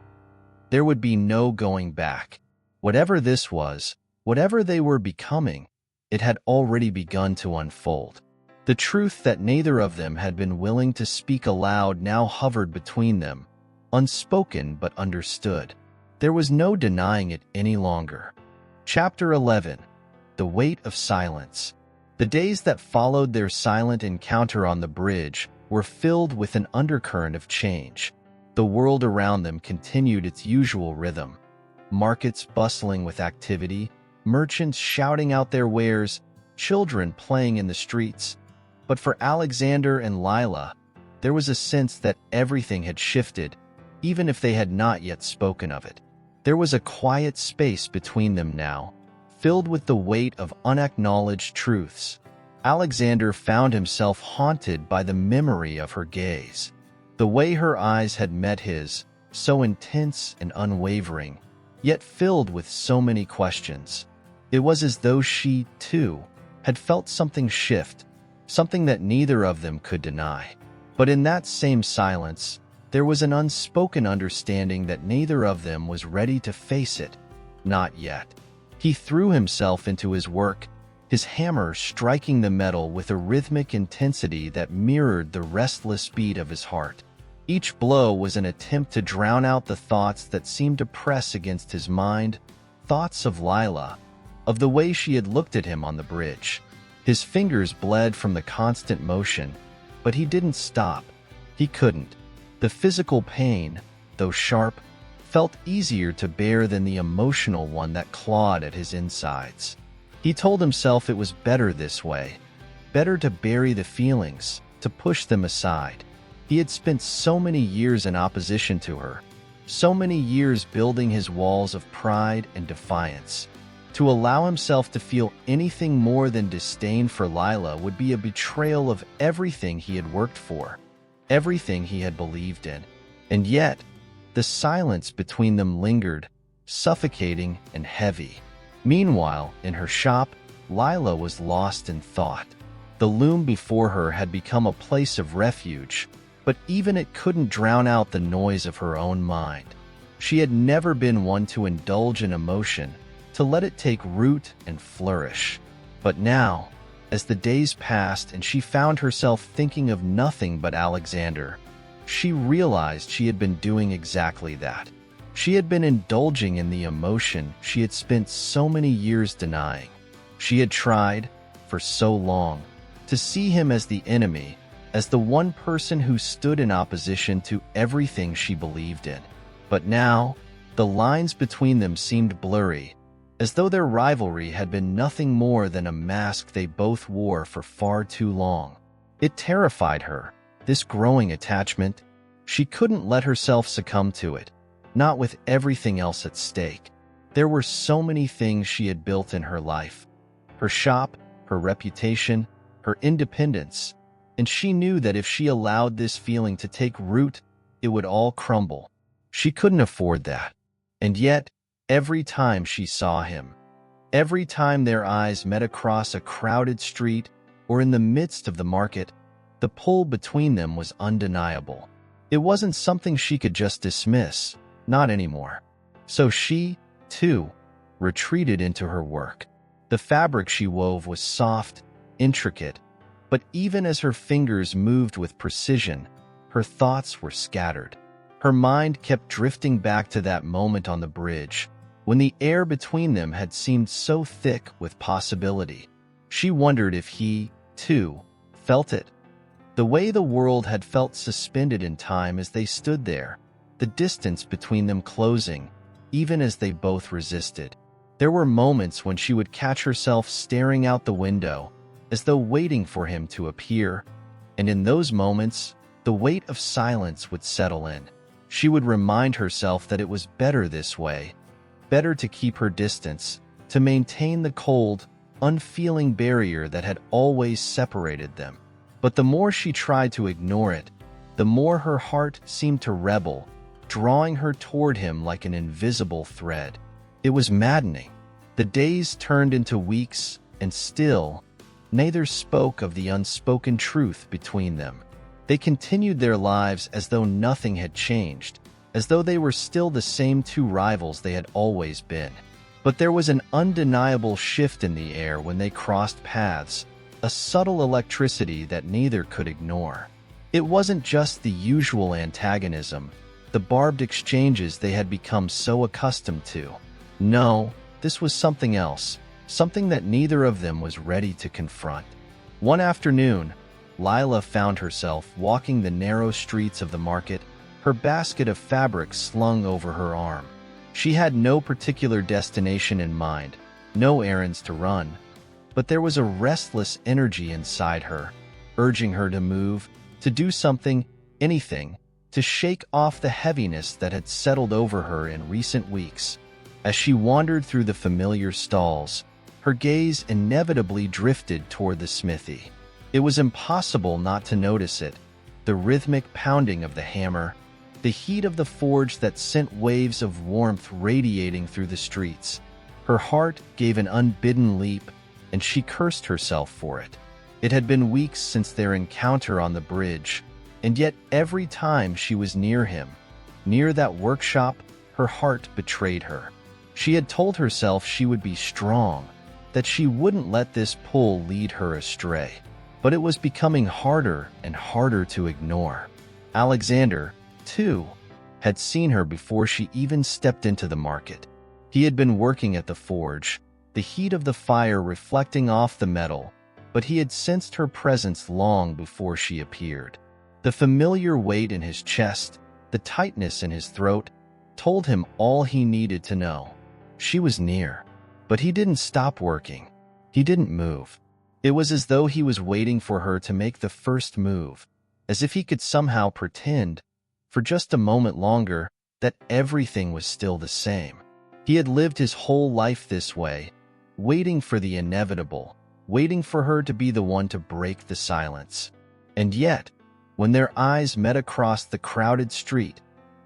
There would be no going back. Whatever this was, whatever they were becoming, it had already begun to unfold. The truth that neither of them had been willing to speak aloud now hovered between them, unspoken but understood. There was no denying it any longer. Chapter 11. The Weight of Silence. The days that followed their silent encounter on the bridge were filled with an undercurrent of change. The world around them continued its usual rhythm. Markets bustling with activity, merchants shouting out their wares, children playing in the streets. But for Alexander and Lila, there was a sense that everything had shifted, even if they had not yet spoken of it. There was a quiet space between them now, filled with the weight of unacknowledged truths. Alexander found himself haunted by the memory of her gaze. The way her eyes had met his, so intense and unwavering, yet filled with so many questions. It was as though she, too, had felt something shift, something that neither of them could deny. But in that same silence, there was an unspoken understanding that neither of them was ready to face it. Not yet. He threw himself into his work, his hammer striking the metal with a rhythmic intensity that mirrored the restless beat of his heart. Each blow was an attempt to drown out the thoughts that seemed to press against his mind, thoughts of Lila, of the way she had looked at him on the bridge. His fingers bled from the constant motion, but he didn't stop. He couldn't. The physical pain, though sharp, felt easier to bear than the emotional one that clawed at his insides. He told himself it was better this way, better to bury the feelings, to push them aside. He had spent so many years in opposition to her, so many years building his walls of pride and defiance. To allow himself to feel anything more than disdain for Lila would be a betrayal of everything he had worked for, everything he had believed in. And yet, the silence between them lingered, suffocating and heavy. Meanwhile, in her shop, Lila was lost in thought. The loom before her had become a place of refuge, but even it couldn't drown out the noise of her own mind. She had never been one to indulge in emotion, to let it take root and flourish. But now, as the days passed and she found herself thinking of nothing but Alexander, she realized she had been doing exactly that. She had been indulging in the emotion she had spent so many years denying. She had tried, for so long, to see him as the enemy, as the one person who stood in opposition to everything she believed in. But now, the lines between them seemed blurry, as though their rivalry had been nothing more than a mask they both wore for far too long. It terrified her, this growing attachment. She couldn't let herself succumb to it, not with everything else at stake. There were so many things she had built in her life. Her shop, her reputation, her independence, and she knew that if she allowed this feeling to take root, it would all crumble. She couldn't afford that. And yet, every time she saw him, every time their eyes met across a crowded street or in the midst of the market, the pull between them was undeniable. It wasn't something she could just dismiss, not anymore. So she, too, retreated into her work. The fabric she wove was soft, intricate, but even as her fingers moved with precision, her thoughts were scattered. Her mind kept drifting back to that moment on the bridge, when the air between them had seemed so thick with possibility. She wondered if he, too, felt it. The way the world had felt suspended in time as they stood there, the distance between them closing, even as they both resisted. There were moments when she would catch herself staring out the window, as though waiting for him to appear, and in those moments, the weight of silence would settle in. She would remind herself that it was better this way, better to keep her distance, to maintain the cold, unfeeling barrier that had always separated them. But the more she tried to ignore it, the more her heart seemed to rebel, drawing her toward him like an invisible thread. It was maddening. The days turned into weeks, and still, neither spoke of the unspoken truth between them. They continued their lives as though nothing had changed, as though they were still the same two rivals they had always been. But there was an undeniable shift in the air when they crossed paths, a subtle electricity that neither could ignore. It wasn't just the usual antagonism, the barbed exchanges they had become so accustomed to. No, this was something else, something that neither of them was ready to confront. One afternoon, Lila found herself walking the narrow streets of the market, her basket of fabric slung over her arm. She had no particular destination in mind, no errands to run, but there was a restless energy inside her, urging her to move, to do something, anything, to shake off the heaviness that had settled over her in recent weeks. As she wandered through the familiar stalls, her gaze inevitably drifted toward the smithy. It was impossible not to notice it, the rhythmic pounding of the hammer, the heat of the forge that sent waves of warmth radiating through the streets. Her heart gave an unbidden leap, and she cursed herself for it. It had been weeks since their encounter on the bridge, and yet every time she was near him, near that workshop, her heart betrayed her. She had told herself she would be strong, that she wouldn't let this pull lead her astray. But it was becoming harder and harder to ignore. Alexander, too, had seen her before she even stepped into the market. He had been working at the forge, the heat of the fire reflecting off the metal, but he had sensed her presence long before she appeared. The familiar weight in his chest, the tightness in his throat, told him all he needed to know. She was near, but he didn't stop working. He didn't move. It was as though he was waiting for her to make the first move, as if he could somehow pretend, for just a moment longer, that everything was still the same. He had lived his whole life this way, waiting for the inevitable, waiting for her to be the one to break the silence. And yet, when their eyes met across the crowded street,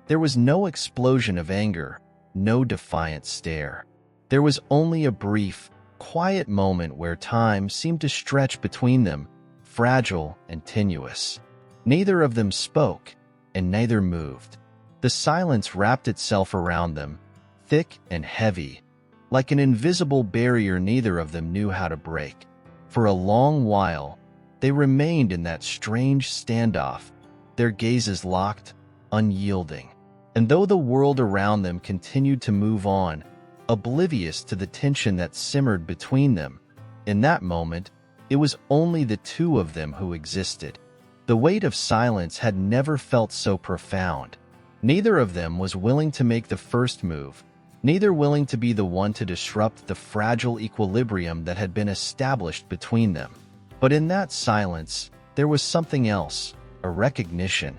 there was no explosion of anger, no defiant stare. There was only a brief, quiet moment where time seemed to stretch between them, fragile and tenuous. Neither of them spoke, and neither moved. The silence wrapped itself around them, thick and heavy, like an invisible barrier neither of them knew how to break. For a long while, they remained in that strange standoff, their gazes locked, unyielding. And though the world around them continued to move on, oblivious to the tension that simmered between them, in that moment, it was only the two of them who existed. The weight of silence had never felt so profound. Neither of them was willing to make the first move, neither willing to be the one to disrupt the fragile equilibrium that had been established between them. But in that silence, there was something else, a recognition,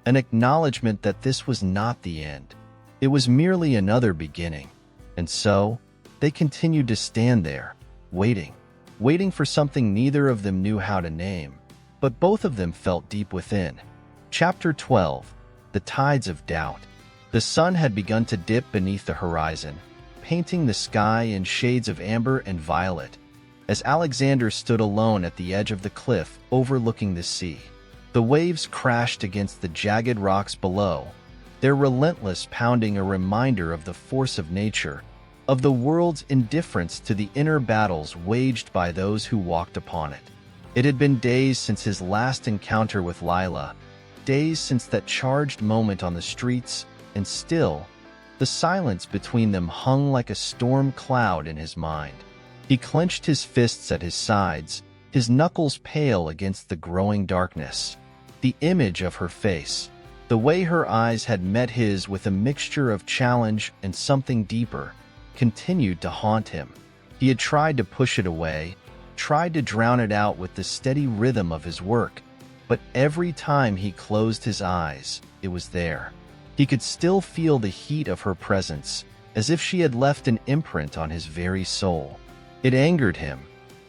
an acknowledgement that this was not the end. It was merely another beginning. And so, they continued to stand there, waiting for something neither of them knew how to name, but both of them felt deep within. Chapter 12. The Tides of Doubt. The sun had begun to dip beneath the horizon, painting the sky in shades of amber and violet, as Alexander stood alone at the edge of the cliff overlooking the sea. The waves crashed against the jagged rocks below, their relentless pounding a reminder of the force of nature, of the world's indifference to the inner battles waged by those who walked upon it. It had been days since his last encounter with Lila, days since that charged moment on the streets, and still, the silence between them hung like a storm cloud in his mind. He clenched his fists at his sides, his knuckles pale against the growing darkness. The image of her face, the way her eyes had met his with a mixture of challenge and something deeper, continued to haunt him. He had tried to push it away, tried to drown it out with the steady rhythm of his work, but every time he closed his eyes, it was there. He could still feel the heat of her presence, as if she had left an imprint on his very soul. It angered him,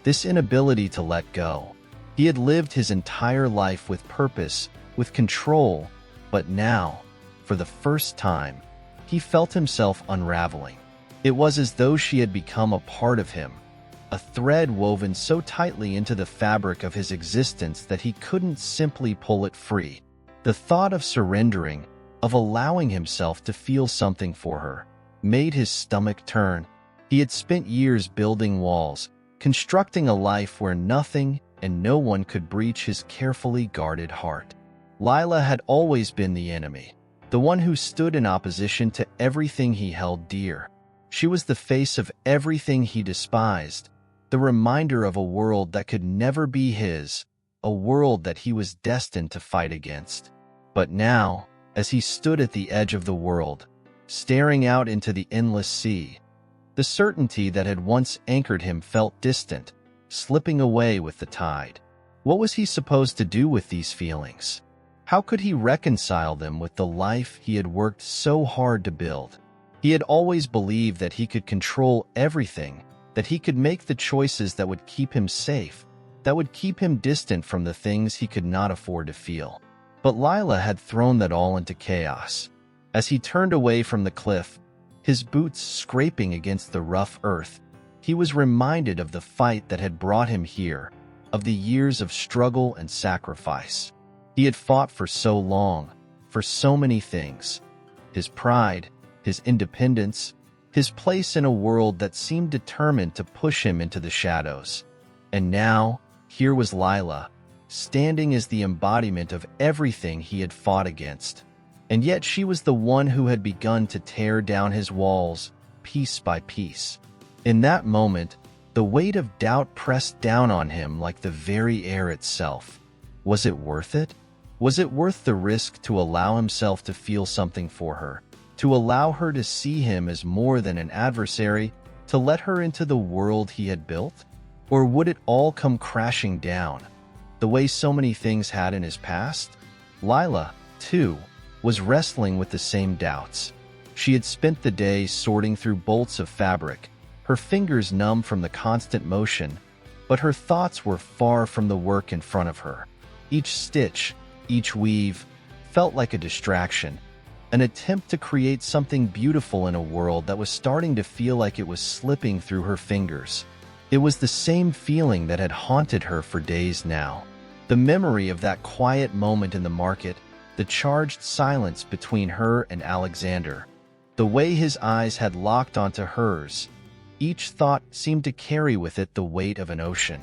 this inability to let go. He had lived his entire life with purpose, with control, but now, for the first time, he felt himself unraveling. It was as though she had become a part of him, a thread woven so tightly into the fabric of his existence that he couldn't simply pull it free. The thought of surrendering, of allowing himself to feel something for her, made his stomach turn. He had spent years building walls, constructing a life where nothing and no one could breach his carefully guarded heart. Lila had always been the enemy, the one who stood in opposition to everything he held dear. She was the face of everything he despised, the reminder of a world that could never be his, a world that he was destined to fight against. But now, as he stood at the edge of the world, staring out into the endless sea, the certainty that had once anchored him felt distant, slipping away with the tide. What was he supposed to do with these feelings? How could he reconcile them with the life he had worked so hard to build? He had always believed that he could control everything, that he could make the choices that would keep him safe, that would keep him distant from the things he could not afford to feel. But Lila had thrown that all into chaos. As he turned away from the cliff, his boots scraping against the rough earth, he was reminded of the fight that had brought him here, of the years of struggle and sacrifice. He had fought for so long, for so many things. His pride, his independence, his place in a world that seemed determined to push him into the shadows. And now, here was Lila, standing as the embodiment of everything he had fought against. And yet she was the one who had begun to tear down his walls, piece by piece. In that moment, the weight of doubt pressed down on him like the very air itself. Was it worth it? Was it worth the risk to allow himself to feel something for her, to allow her to see him as more than an adversary, to let her into the world he had built? Or would it all come crashing down, the way so many things had in his past? Lila, too, was wrestling with the same doubts. She had spent the day sorting through bolts of fabric, her fingers numb from the constant motion, but her thoughts were far from the work in front of her. Each stitch, each weave, felt like a distraction, an attempt to create something beautiful in a world that was starting to feel like it was slipping through her fingers. It was the same feeling that had haunted her for days now. The memory of that quiet moment in the market, the charged silence between her and Alexander, the way his eyes had locked onto hers. Each thought seemed to carry with it the weight of an ocean.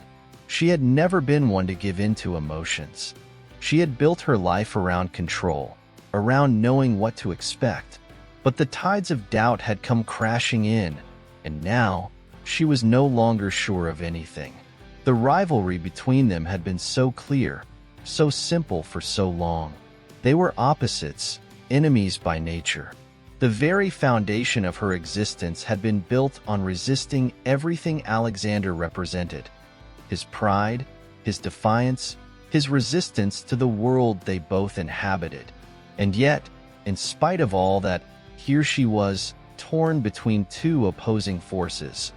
She had never been one to give in to emotions. She had built her life around control, around knowing what to expect. But the tides of doubt had come crashing in, and now she was no longer sure of anything. The rivalry between them had been so clear, so simple for so long. They were opposites, enemies by nature. The very foundation of her existence had been built on resisting everything Alexander represented. His pride, his defiance, his resistance to the world they both inhabited. And yet, in spite of all that, here she was, torn between two opposing forces.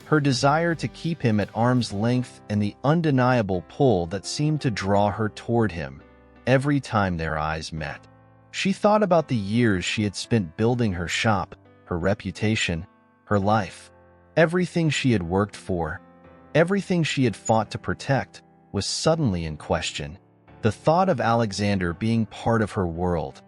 Her desire to keep him at arm's length and the undeniable pull that seemed to draw her toward him every time their eyes met. She thought about the years she had spent building her shop, her reputation, her life. Everything she had worked for, everything she had fought to protect, was suddenly in question. The thought of Alexander being part of her world,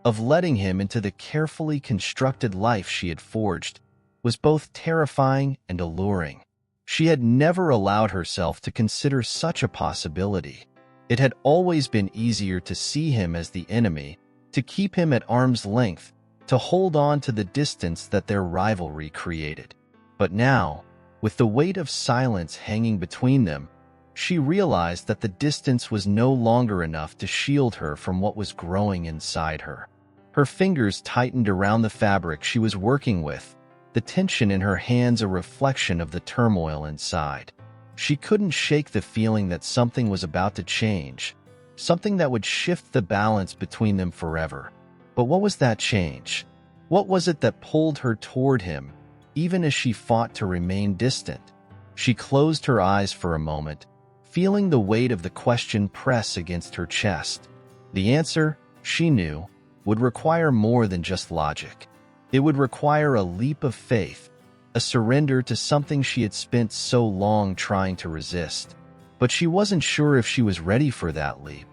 of letting him into the carefully constructed life she had forged, was both terrifying and alluring. She had never allowed herself to consider such a possibility. It had always been easier to see him as the enemy, to keep him at arm's length, to hold on to the distance that their rivalry created. But now, with the weight of silence hanging between them, she realized that the distance was no longer enough to shield her from what was growing inside her. Her fingers tightened around the fabric she was working with, the tension in her hands a reflection of the turmoil inside. She couldn't shake the feeling that something was about to change, something that would shift the balance between them forever. But what was that change? What was it that pulled her toward him, even as she fought to remain distant? She closed her eyes for a moment, feeling the weight of the question press against her chest. The answer, she knew, would require more than just logic. It would require a leap of faith, a surrender to something she had spent so long trying to resist. But she wasn't sure if she was ready for that leap.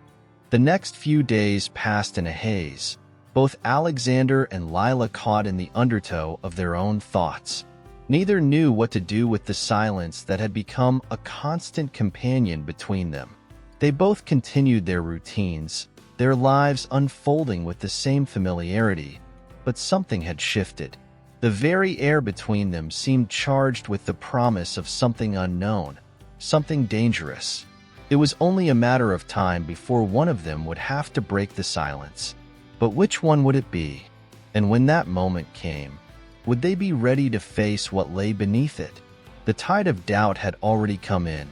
The next few days passed in a haze, both Alexander and Lila caught in the undertow of their own thoughts. Neither knew what to do with the silence that had become a constant companion between them. They both continued their routines, their lives unfolding with the same familiarity, but something had shifted. The very air between them seemed charged with the promise of something unknown, something dangerous. It was only a matter of time before one of them would have to break the silence. But which one would it be? And when that moment came, would they be ready to face what lay beneath it? The tide of doubt had already come in.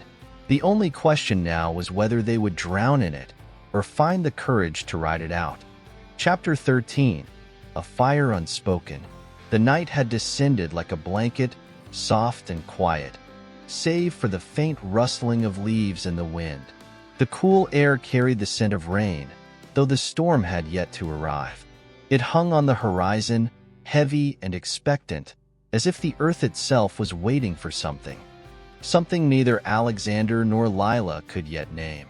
The only question now was whether they would drown in it or find the courage to ride it out. Chapter 13. A Fire Unspoken. The night had descended like a blanket, soft and quiet, save for the faint rustling of leaves in the wind. The cool air carried the scent of rain, though the storm had yet to arrive. It hung on the horizon, heavy and expectant, as if the earth itself was waiting for something. Something neither Alexander nor Lila could yet name.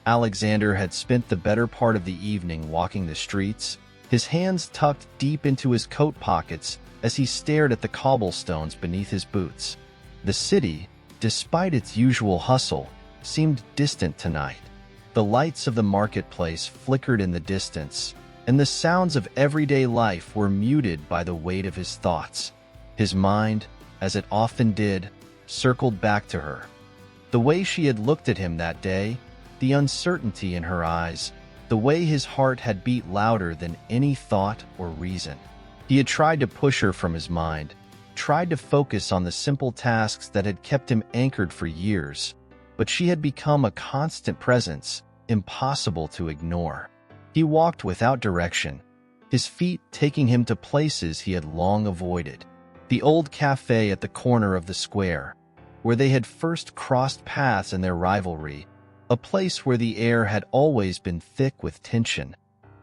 Alexander had spent the better part of the evening walking the streets, his hands tucked deep into his coat pockets as he stared at the cobblestones beneath his boots. The city, despite its usual hustle, seemed distant tonight. The lights of the marketplace flickered in the distance, and the sounds of everyday life were muted by the weight of his thoughts. His mind, as it often did, circled back to her. The way she had looked at him that day, the uncertainty in her eyes, the way his heart had beat louder than any thought or reason. He had tried to push her from his mind, tried to focus on the simple tasks that had kept him anchored for years, but she had become a constant presence, impossible to ignore. He walked without direction, his feet taking him to places he had long avoided. The old cafe at the corner of the square, where they had first crossed paths in their rivalry, a place where the air had always been thick with tension,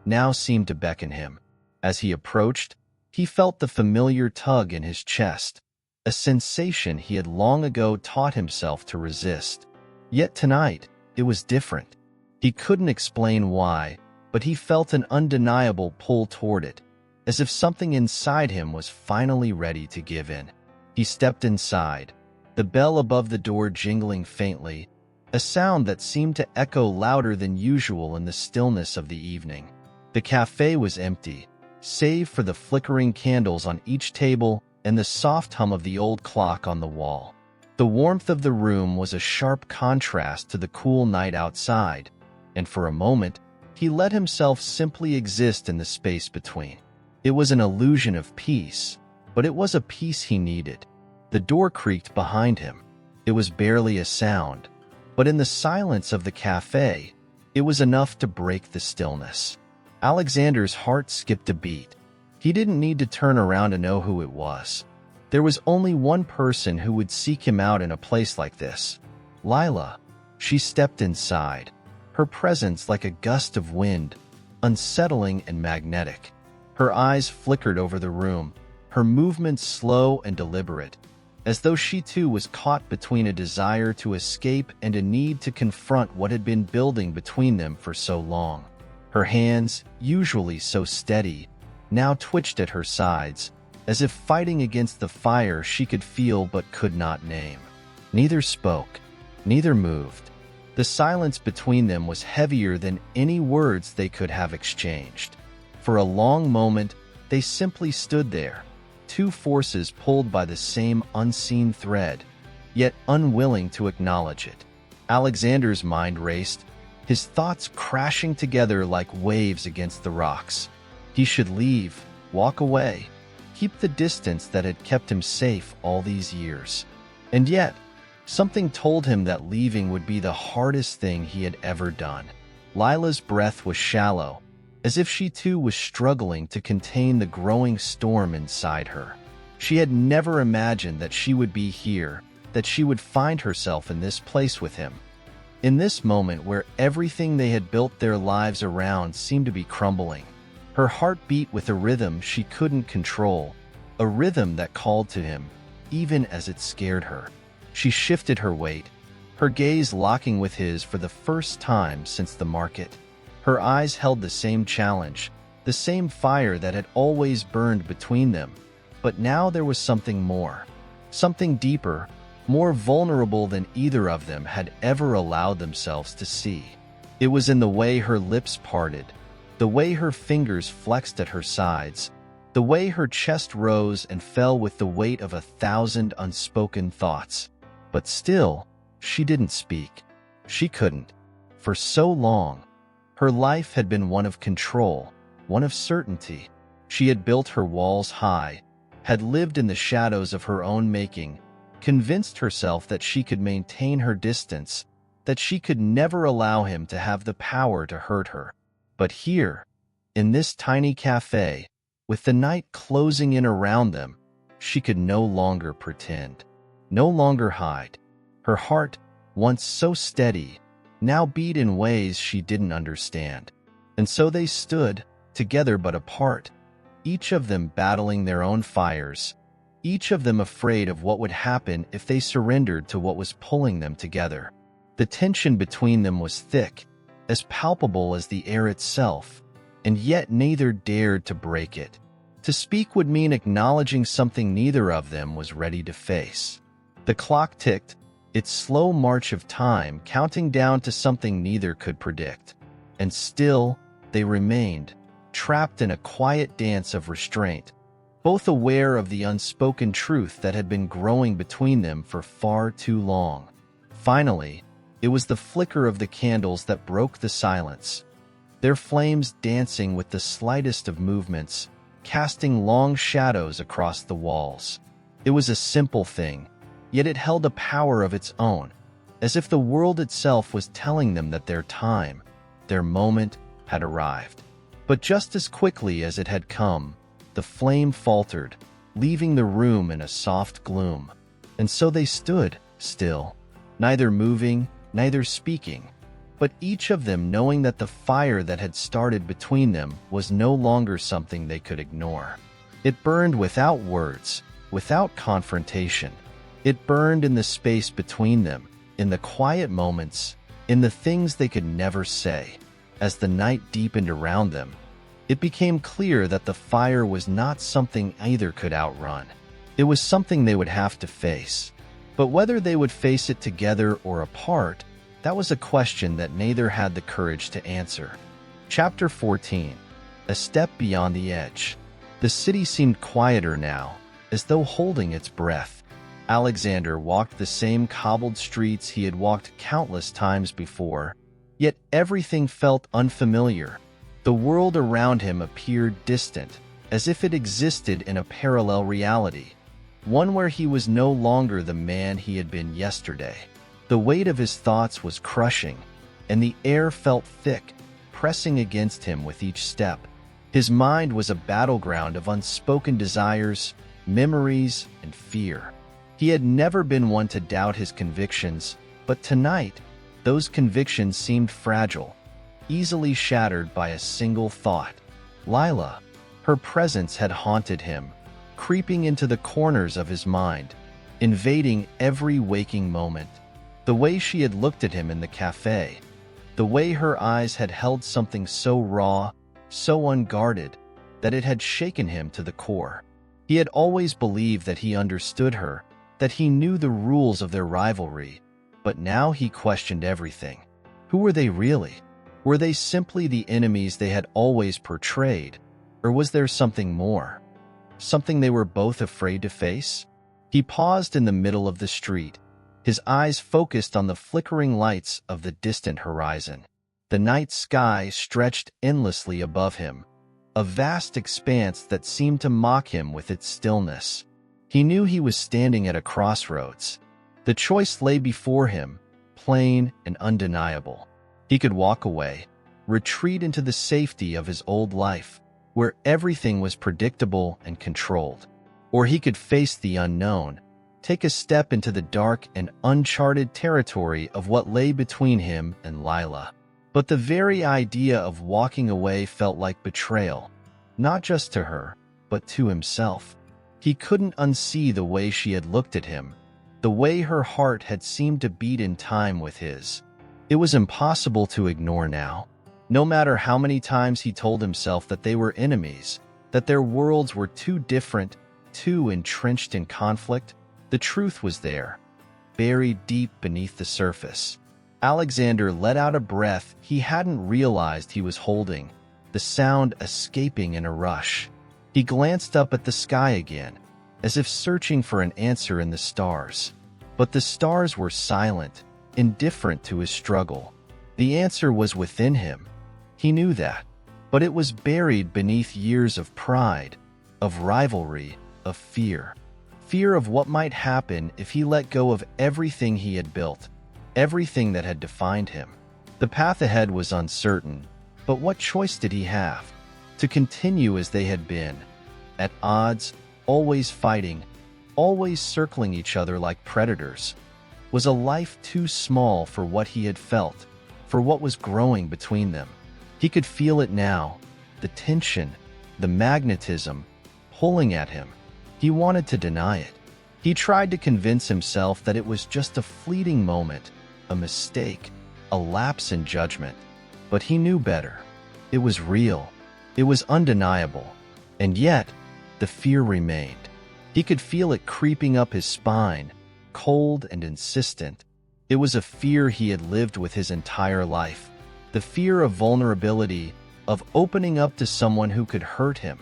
now seemed to beckon him. As he approached, he felt the familiar tug in his chest, a sensation he had long ago taught himself to resist. Yet tonight, it was different. He couldn't explain why, but but he felt an undeniable pull toward it, as if something inside him was finally ready to give in. He stepped inside, the bell above the door jingling faintly, a sound that seemed to echo louder than usual in the stillness of the evening. The cafe was empty, save for the flickering candles on each table and the soft hum of the old clock on the wall. The warmth of the room was a sharp contrast to the cool night outside, and for a moment, he let himself simply exist in the space between. It was an illusion of peace, but it was a peace he needed. The door creaked behind him. It was barely a sound, but in the silence of the cafe, it was enough to break the stillness. Alexander's heart skipped a beat. He didn't need to turn around to know who it was. There was only one person who would seek him out in a place like this. Lila. She stepped inside, her presence like a gust of wind, unsettling and magnetic. Her eyes flickered over the room, her movements slow and deliberate, as though she too was caught between a desire to escape and a need to confront what had been building between them for so long. Her hands, usually so steady, now twitched at her sides, as if fighting against the fire she could feel but could not name. Neither spoke, neither moved. The silence between them was heavier than any words they could have exchanged. For a long moment, they simply stood there, two forces pulled by the same unseen thread, yet unwilling to acknowledge it. Alexander's mind raced, his thoughts crashing together like waves against the rocks. He should leave, walk away, keep the distance that had kept him safe all these years. And yet, something told him that leaving would be the hardest thing he had ever done. Lila's breath was shallow, as if she too was struggling to contain the growing storm inside her. She had never imagined that she would be here, that she would find herself in this place with him. In this moment where everything they had built their lives around seemed to be crumbling. Her heart beat with a rhythm she couldn't control, a rhythm that called to him, even as it scared her. She shifted her weight, her gaze locking with his for the first time since the market. Her eyes held the same challenge, the same fire that had always burned between them, but now there was something more, something deeper, more vulnerable than either of them had ever allowed themselves to see. It was in the way her lips parted, the way her fingers flexed at her sides, the way her chest rose and fell with the weight of 1,000 unspoken thoughts. But still, she didn't speak. She couldn't. For so long, her life had been one of control, one of certainty. She had built her walls high, had lived in the shadows of her own making, convinced herself that she could maintain her distance, that she could never allow him to have the power to hurt her. But here, in this tiny cafe, with the night closing in around them, she could no longer pretend, no longer hide. Her heart, once so steady, now beat in ways she didn't understand. And so they stood, together but apart, each of them battling their own fires, each of them afraid of what would happen if they surrendered to what was pulling them together. The tension between them was thick, as palpable as the air itself, and yet neither dared to break it. To speak would mean acknowledging something neither of them was ready to face. The clock ticked, its slow march of time counting down to something neither could predict. And still, they remained, trapped in a quiet dance of restraint, both aware of the unspoken truth that had been growing between them for far too long. Finally, it was the flicker of the candles that broke the silence, their flames dancing with the slightest of movements, casting long shadows across the walls. It was a simple thing, yet it held a power of its own, as if the world itself was telling them that their time, their moment, had arrived. But just as quickly as it had come, the flame faltered, leaving the room in a soft gloom. And so they stood, still, neither moving, neither speaking, but each of them knowing that the fire that had started between them was no longer something they could ignore. It burned without words, without confrontation. It burned in the space between them, in the quiet moments, in the things they could never say. As the night deepened around them, it became clear that the fire was not something either could outrun. It was something they would have to face. But whether they would face it together or apart, that was a question that neither had the courage to answer. Chapter 14. A Step Beyond the Edge. The city seemed quieter now, as though holding its breath. Alexander walked the same cobbled streets he had walked countless times before, yet everything felt unfamiliar. The world around him appeared distant, as if it existed in a parallel reality, one where he was no longer the man he had been yesterday. The weight of his thoughts was crushing, and the air felt thick, pressing against him with each step. His mind was a battleground of unspoken desires, memories, and fear. He had never been one to doubt his convictions, but tonight, those convictions seemed fragile, easily shattered by a single thought. Lila. Her presence had haunted him, creeping into the corners of his mind, invading every waking moment. The way she had looked at him in the cafe, the way her eyes had held something so raw, so unguarded, that it had shaken him to the core. He had always believed that he understood her, that he knew the rules of their rivalry, but now he questioned everything. Who were they really? Were they simply the enemies they had always portrayed, or was there something more? Something they were both afraid to face? He paused in the middle of the street, his eyes focused on the flickering lights of the distant horizon. The night sky stretched endlessly above him, a vast expanse that seemed to mock him with its stillness. He knew he was standing at a crossroads. The choice lay before him, plain and undeniable. He could walk away, retreat into the safety of his old life, where everything was predictable and controlled. Or he could face the unknown, take a step into the dark and uncharted territory of what lay between him and Lila. But the very idea of walking away felt like betrayal, not just to her, but to himself. He couldn't unsee the way she had looked at him, the way her heart had seemed to beat in time with his. It was impossible to ignore now. No matter how many times he told himself that they were enemies, that their worlds were too different, too entrenched in conflict, the truth was there, buried deep beneath the surface. Alexander let out a breath he hadn't realized he was holding, the sound escaping in a rush. He glanced up at the sky again, as if searching for an answer in the stars. But the stars were silent, indifferent to his struggle. The answer was within him. He knew that, but it was buried beneath years of pride, of rivalry, of fear. Fear of what might happen if he let go of everything he had built, everything that had defined him. The path ahead was uncertain, but what choice did he have? To continue as they had been, at odds, always fighting, always circling each other like predators. Was a life too small for what he had felt, for what was growing between them? He could feel it now, the tension, the magnetism, pulling at him. He wanted to deny it. He tried to convince himself that it was just a fleeting moment, a mistake, a lapse in judgment. But he knew better. It was real. It was undeniable. And yet, the fear remained. He could feel it creeping up his spine, cold and insistent. It was a fear he had lived with his entire life. The fear of vulnerability, of opening up to someone who could hurt him.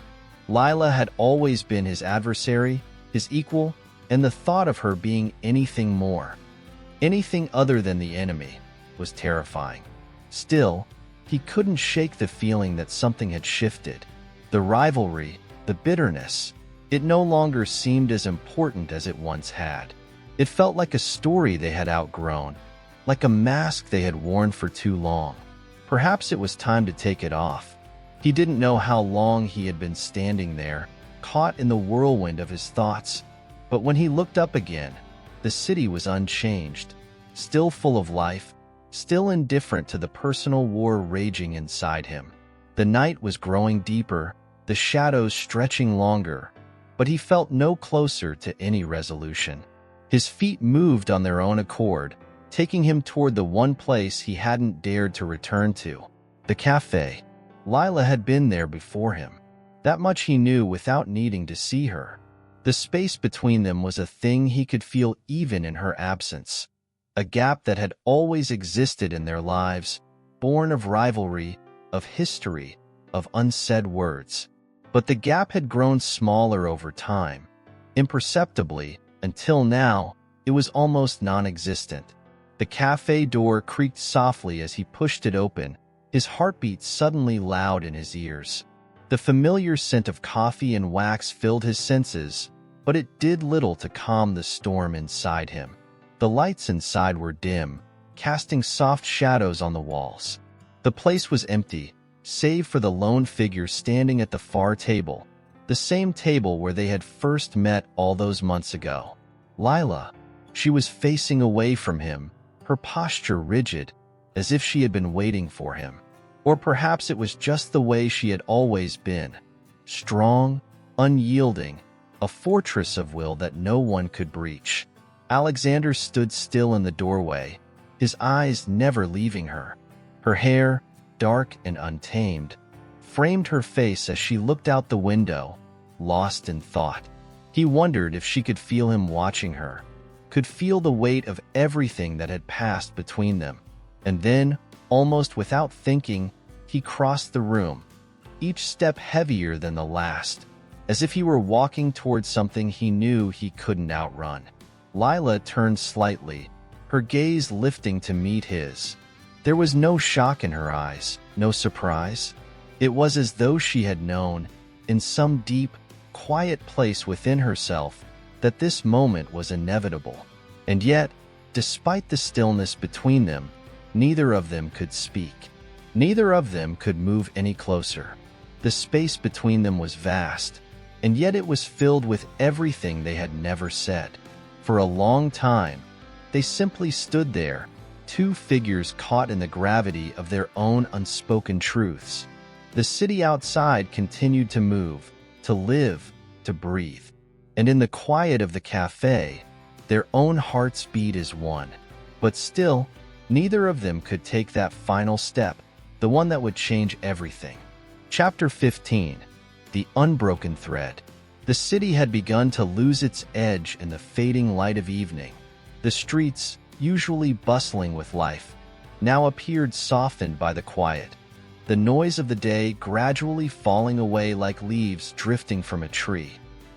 Lila had always been his adversary, his equal, and the thought of her being anything more, anything other than the enemy, was terrifying. Still, he couldn't shake the feeling that something had shifted. The rivalry, the bitterness, it no longer seemed as important as it once had. It felt like a story they had outgrown, like a mask they had worn for too long. Perhaps it was time to take it off. He didn't know how long he had been standing there, caught in the whirlwind of his thoughts. But when he looked up again, the city was unchanged, still full of life, still indifferent to the personal war raging inside him. The night was growing deeper, the shadows stretching longer, but he felt no closer to any resolution. His feet moved on their own accord, taking him toward the one place he hadn't dared to return to. The cafe. Lila had been there before him. That much he knew without needing to see her. The space between them was a thing he could feel even in her absence. A gap that had always existed in their lives, born of rivalry, of history, of unsaid words. But the gap had grown smaller over time. Imperceptibly, until now, it was almost non-existent. The cafe door creaked softly as he pushed it open, his heartbeat suddenly loud in his ears. The familiar scent of coffee and wax filled his senses, but it did little to calm the storm inside him. The lights inside were dim, casting soft shadows on the walls. The place was empty, save for the lone figure standing at the far table, the same table where they had first met all those months ago. Lila. She was facing away from him, her posture rigid, as if she had been waiting for him. Or perhaps it was just the way she had always been. Strong, unyielding, a fortress of will that no one could breach. Alexander stood still in the doorway, his eyes never leaving her. Her hair, dark and untamed, framed her face as she looked out the window, lost in thought. He wondered if she could feel him watching her, could feel the weight of everything that had passed between them. And then, almost without thinking, he crossed the room, each step heavier than the last, as if he were walking towards something he knew he couldn't outrun. Lila turned slightly, her gaze lifting to meet his. There was no shock in her eyes, no surprise. It was as though she had known, in some deep, quiet place within herself, that this moment was inevitable. And yet, despite the stillness between them, neither of them could speak. Neither of them could move any closer. The space between them was vast, and yet it was filled with everything they had never said. For a long time, they simply stood there, two figures caught in the gravity of their own unspoken truths. The city outside continued to move, to live, to breathe. And in the quiet of the cafe, their own hearts beat as one. But still, neither of them could take that final step, the one that would change everything. Chapter 15. The Unbroken Thread. The city had begun to lose its edge in the fading light of evening. The streets, usually bustling with life, now appeared softened by the quiet, the noise of the day gradually falling away like leaves drifting from a tree.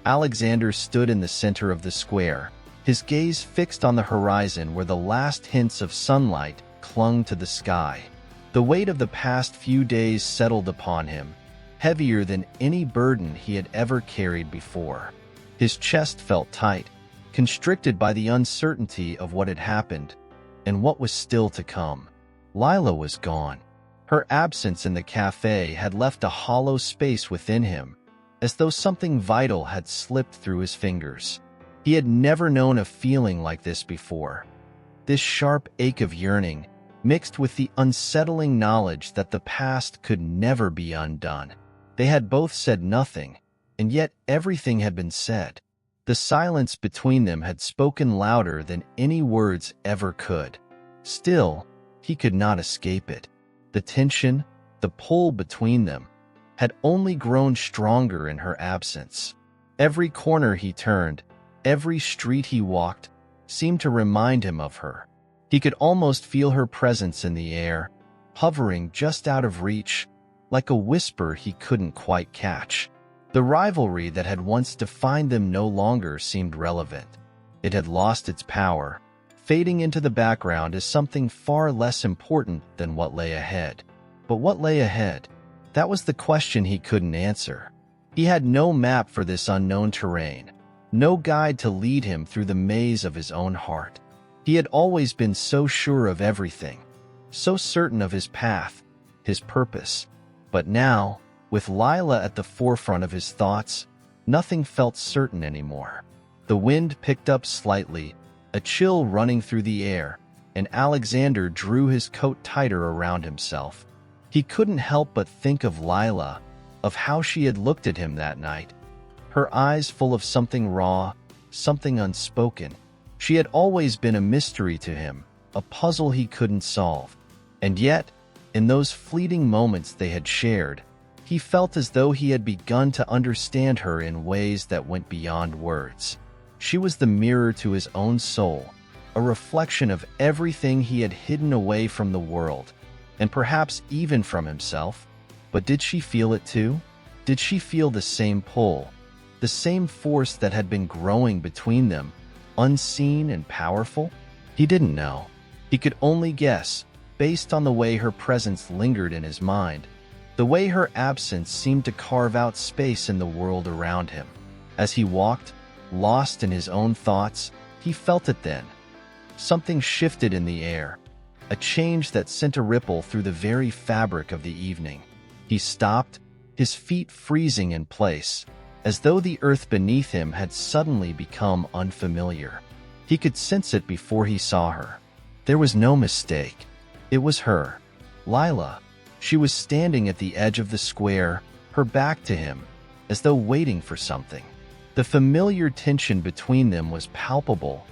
Alexander stood in the center of the square, his gaze fixed on the horizon where the last hints of sunlight clung to the sky. The weight of the past few days settled upon him, heavier than any burden he had ever carried before. His chest felt tight, constricted by the uncertainty of what had happened and what was still to come. Lila was gone. Her absence in the cafe had left a hollow space within him, as though something vital had slipped through his fingers. He had never known a feeling like this before. This sharp ache of yearning, mixed with the unsettling knowledge that the past could never be undone. They had both said nothing, and yet everything had been said. The silence between them had spoken louder than any words ever could. Still, he could not escape it. The tension, the pull between them, had only grown stronger in her absence. Every corner he turned, every street he walked, seemed to remind him of her. He could almost feel her presence in the air, hovering just out of reach, like a whisper he couldn't quite catch. The rivalry that had once defined them no longer seemed relevant. It had lost its power, fading into the background as something far less important than what lay ahead. But what lay ahead? That was the question he couldn't answer. He had no map for this unknown terrain, no guide to lead him through the maze of his own heart. He had always been so sure of everything, so certain of his path, his purpose. But now, with Lila at the forefront of his thoughts, nothing felt certain anymore. The wind picked up slightly, a chill running through the air, and Alexander drew his coat tighter around himself. He couldn't help but think of Lila, of how she had looked at him that night. Her eyes full of something raw, something unspoken. She had always been a mystery to him, a puzzle he couldn't solve. And yet, In those fleeting moments they had shared, he felt as though he had begun to understand her in ways that went beyond words. She was the mirror to his own soul, a reflection of everything he had hidden away from the world, and perhaps even from himself. But did she feel it too? Did she feel the same pull, the same force that had been growing between them, unseen and powerful? He didn't know. He could only guess, based on the way her presence lingered in his mind, the way her absence seemed to carve out space in the world around him. As he walked, lost in his own thoughts, he felt it then. Something shifted in the air, a change that sent a ripple through the very fabric of the evening. He stopped, his feet freezing in place, as though the earth beneath him had suddenly become unfamiliar. He could sense it before he saw her. There was no mistake. It was her, Lila. She was standing at the edge of the square, her back to him, as though waiting for something. The familiar tension between them was palpable,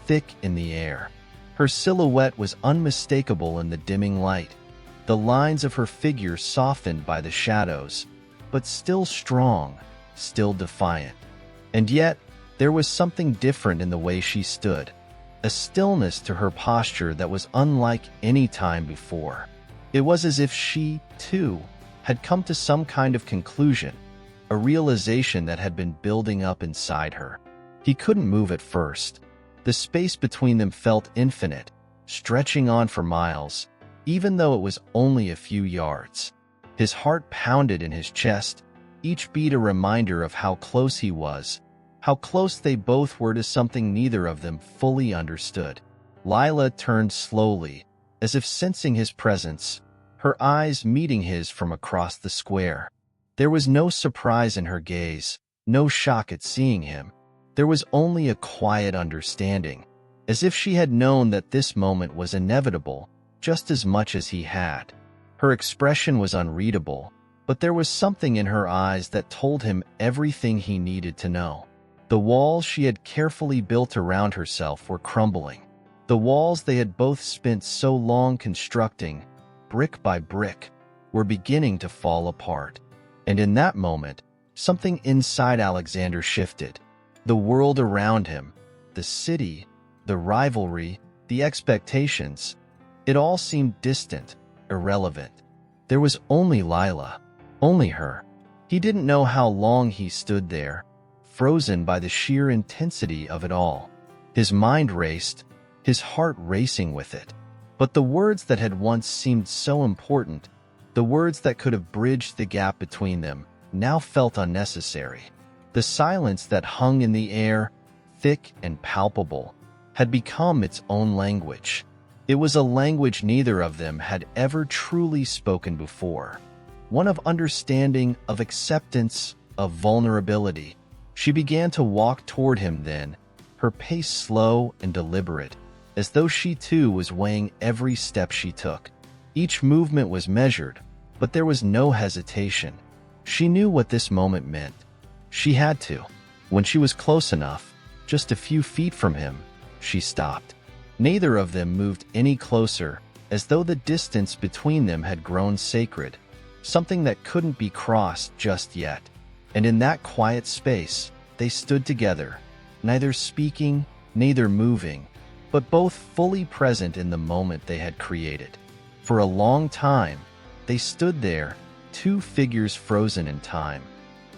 thick in the air. Her silhouette was unmistakable in the dimming light, the lines of her figure softened by the shadows, but still strong, still defiant. And yet, there was something different in the way she stood, a stillness to her posture that was unlike any time before. It was as if she, too, had come to some kind of conclusion, a realization that had been building up inside her. He couldn't move at first. The space between them felt infinite, stretching on for miles, even though it was only a few yards. His heart pounded in his chest, each beat a reminder of how close he was, how close they both were to something neither of them fully understood. Lila turned slowly, as if sensing his presence, her eyes meeting his from across the square. There was no surprise in her gaze, no shock at seeing him. There was only a quiet understanding, as if she had known that this moment was inevitable just as much as he had. Her expression was unreadable, but there was something in her eyes that told him everything he needed to know. The walls she had carefully built around herself were crumbling. The walls they had both spent so long constructing, brick by brick, were beginning to fall apart. And in that moment, something inside Alexander shifted. The world around him, the city, the rivalry, the expectations, it all seemed distant, irrelevant. There was only Lila, only her. He didn't know how long he stood there, frozen by the sheer intensity of it all. His mind raced, his heart racing with it. But the words that had once seemed so important, the words that could have bridged the gap between them, now felt unnecessary. The silence that hung in the air, thick and palpable, had become its own language. It was a language neither of them had ever truly spoken before. One of understanding, of acceptance, of vulnerability. She began to walk toward him then, her pace slow and deliberate, as though she too was weighing every step she took. Each movement was measured, but there was no hesitation. She knew what this moment meant. She had to. When she was close enough, just a few feet from him, she stopped. Neither of them moved any closer, as though the distance between them had grown sacred, something that couldn't be crossed just yet. And in that quiet space, they stood together, neither speaking, neither moving, but both fully present in the moment they had created. For a long time, they stood there, two figures frozen in time,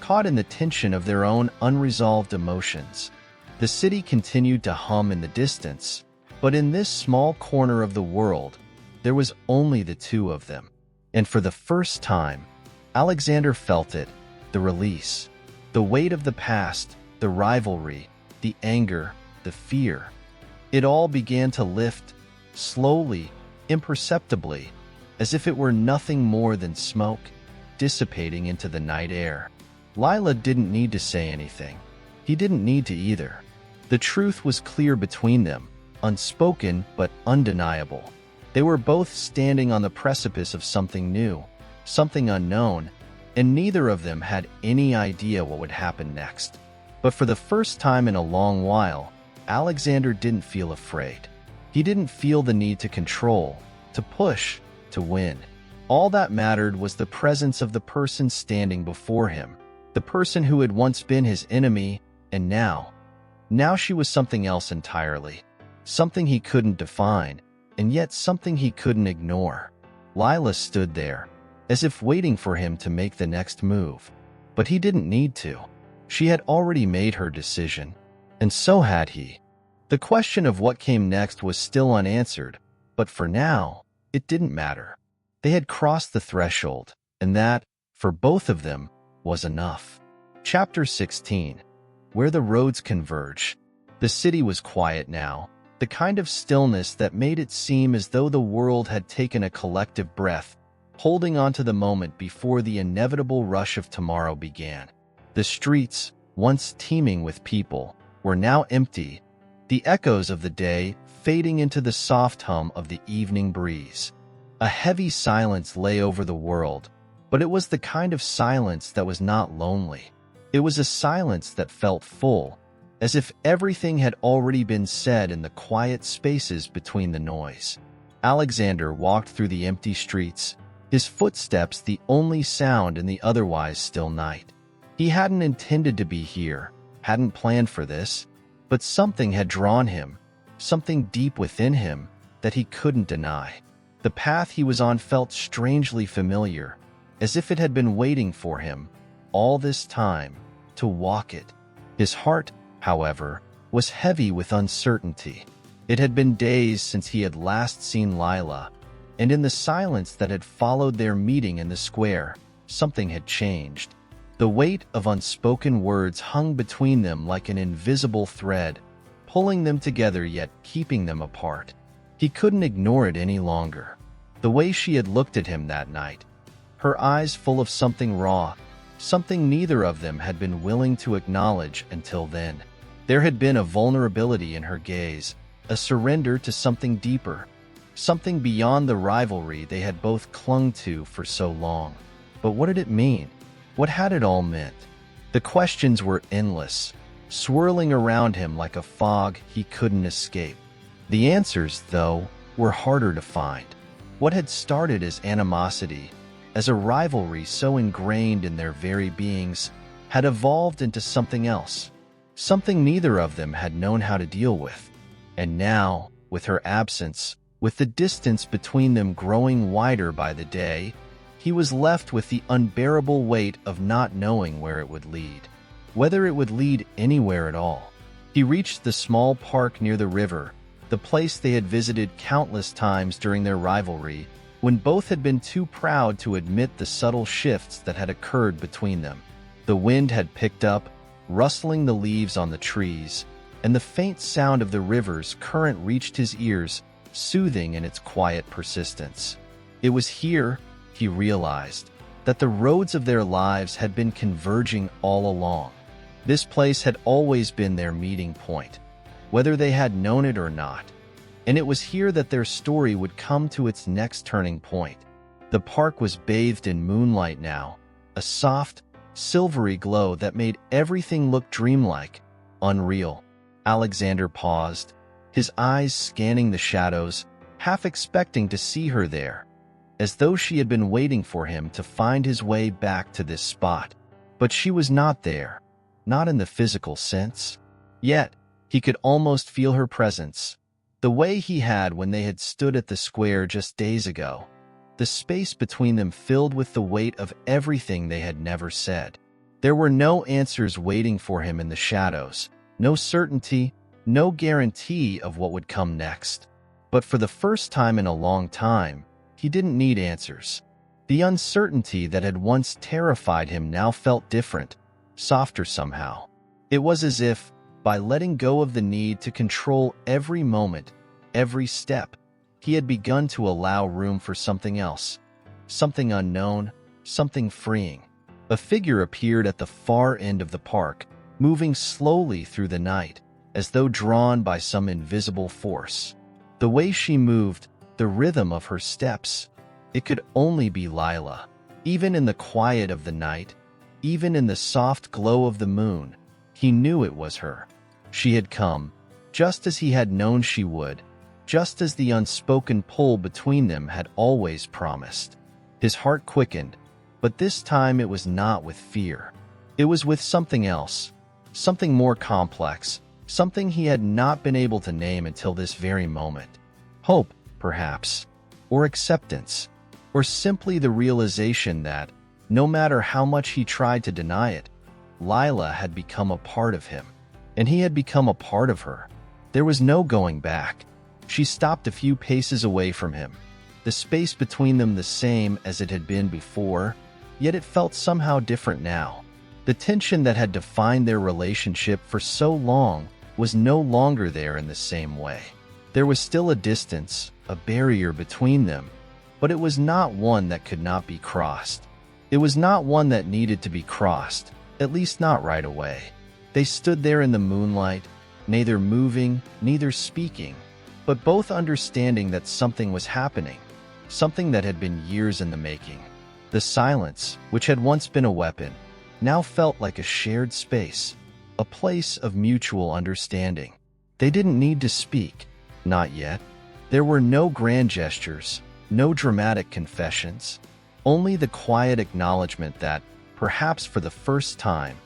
caught in the tension of their own unresolved emotions. The city continued to hum in the distance, but in this small corner of the world, there was only the two of them. And for the first time, Alexander felt it, the release, the weight of the past, the rivalry, the anger, the fear. It all began to lift, slowly, imperceptibly, as if it were nothing more than smoke, dissipating into the night air. Lila didn't need to say anything. He didn't need to either. The truth was clear between them, unspoken but undeniable. They were both standing on the precipice of something new, something unknown, and neither of them had any idea what would happen next. But for the first time in a long while, Alexander didn't feel afraid. He didn't feel the need to control, to push, to win. All that mattered was the presence of the person standing before him, the person who had once been his enemy, and now she was something else entirely. Something he couldn't define, and yet something he couldn't ignore. Lila stood there, as if waiting for him to make the next move. But he didn't need to. She had already made her decision, and so had he. The question of what came next was still unanswered, but for now, it didn't matter. They had crossed the threshold, and that, for both of them, was enough. Chapter 16. Where the roads converge. The city was quiet now, the kind of stillness that made it seem as though the world had taken a collective breath, holding on to the moment before the inevitable rush of tomorrow began. The streets, once teeming with people, were now empty, the echoes of the day fading into the soft hum of the evening breeze. A heavy silence lay over the world, but it was the kind of silence that was not lonely. It was a silence that felt full, as if everything had already been said in the quiet spaces between the noise. Alexander walked through the empty streets, his footsteps the only sound in the otherwise still night. He hadn't intended to be here, hadn't planned for this, but something had drawn him, something deep within him that he couldn't deny. The path he was on felt strangely familiar, as if it had been waiting for him, all this time, to walk it. His heart, however, was heavy with uncertainty. It had been days since he had last seen Lila, and in the silence that had followed their meeting in the square, something had changed. The weight of unspoken words hung between them like an invisible thread, pulling them together yet keeping them apart. He couldn't ignore it any longer. The way she had looked at him that night, her eyes full of something raw, something neither of them had been willing to acknowledge until then. There had been a vulnerability in her gaze, a surrender to something deeper, something beyond the rivalry they had both clung to for so long. But what did it mean? What had it all meant? The questions were endless, swirling around him like a fog he couldn't escape. The answers, though, were harder to find. What had started as animosity, as a rivalry so ingrained in their very beings, had evolved into something else, something neither of them had known how to deal with. And now, with her absence, with the distance between them growing wider by the day, he was left with the unbearable weight of not knowing where it would lead, whether it would lead anywhere at all. He reached the small park near the river, the place they had visited countless times during their rivalry, when both had been too proud to admit the subtle shifts that had occurred between them. The wind had picked up, rustling the leaves on the trees, and the faint sound of the river's current reached his ears, soothing in its quiet persistence. It was here, he realized, that the roads of their lives had been converging all along. This place had always been their meeting point, whether they had known it or not. And it was here that their story would come to its next turning point. The park was bathed in moonlight now, a soft, silvery glow that made everything look dreamlike, unreal. Alexander paused, his eyes scanning the shadows, half expecting to see her there, as though she had been waiting for him to find his way back to this spot. But she was not there, not in the physical sense. Yet, he could almost feel her presence, the way he had when they had stood at the square just days ago, the space between them filled with the weight of everything they had never said. There were no answers waiting for him in the shadows, no certainty, no guarantee of what would come next. But for the first time in a long time, he didn't need answers. The uncertainty that had once terrified him now felt different, softer somehow. It was as if, by letting go of the need to control every moment, every step, he had begun to allow room for something else, something unknown, something freeing. A figure appeared at the far end of the park, moving slowly through the night, as though drawn by some invisible force. The way she moved, the rhythm of her steps, it could only be Lila. Even in the quiet of the night, even in the soft glow of the moon, he knew it was her. She had come, just as he had known she would, just as the unspoken pull between them had always promised. His heart quickened, but this time it was not with fear. It was with something else, something more complex, something he had not been able to name until this very moment. Hope, perhaps, or acceptance, or simply the realization that, no matter how much he tried to deny it, Lila had become a part of him, and he had become a part of her. There was no going back. She stopped a few paces away from him, the space between them the same as it had been before, yet it felt somehow different now. The tension that had defined their relationship for so long was no longer there in the same way. There was still a distance, a barrier between them, but it was not one that could not be crossed. It was not one that needed to be crossed, at least not right away. They stood there in the moonlight, neither moving, neither speaking, but both understanding that something was happening, something that had been years in the making. The silence, which had once been a weapon, now felt like a shared space, a place of mutual understanding. They didn't need to speak, not yet. There were no grand gestures, no dramatic confessions, only the quiet acknowledgement that, perhaps for the first time,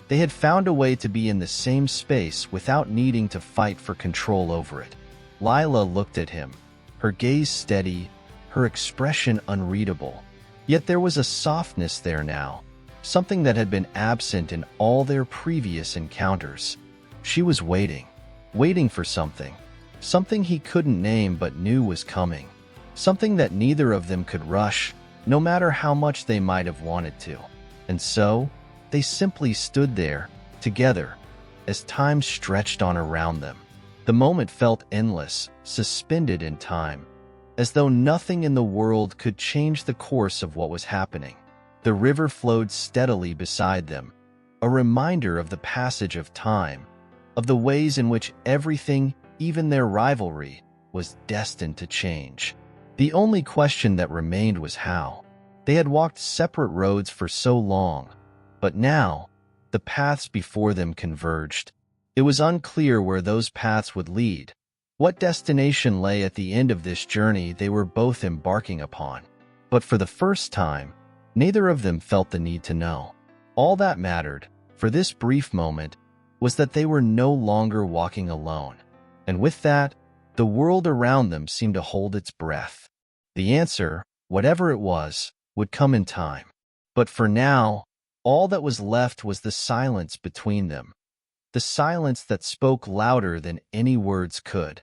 they had found a way to be in the same space without needing to fight for control over it. Lila looked at him, her gaze steady, her expression unreadable. Yet there was a softness there now, something that had been absent in all their previous encounters. She was waiting for something, something he couldn't name but knew was coming, something that neither of them could rush, no matter how much they might have wanted to. And so, they simply stood there, together, as time stretched on around them. The moment felt endless, suspended in time, as though nothing in the world could change the course of what was happening. The river flowed steadily beside them, a reminder of the passage of time, of the ways in which everything, even their rivalry, was destined to change. The only question that remained was how. They had walked separate roads for so long, but now, the paths before them converged. It was unclear where those paths would lead, what destination lay at the end of this journey they were both embarking upon. But for the first time, neither of them felt the need to know. All that mattered, for this brief moment, was that they were no longer walking alone. And with that, the world around them seemed to hold its breath. The answer, whatever it was, would come in time. But for now, all that was left was the silence between them. The silence that spoke louder than any words could.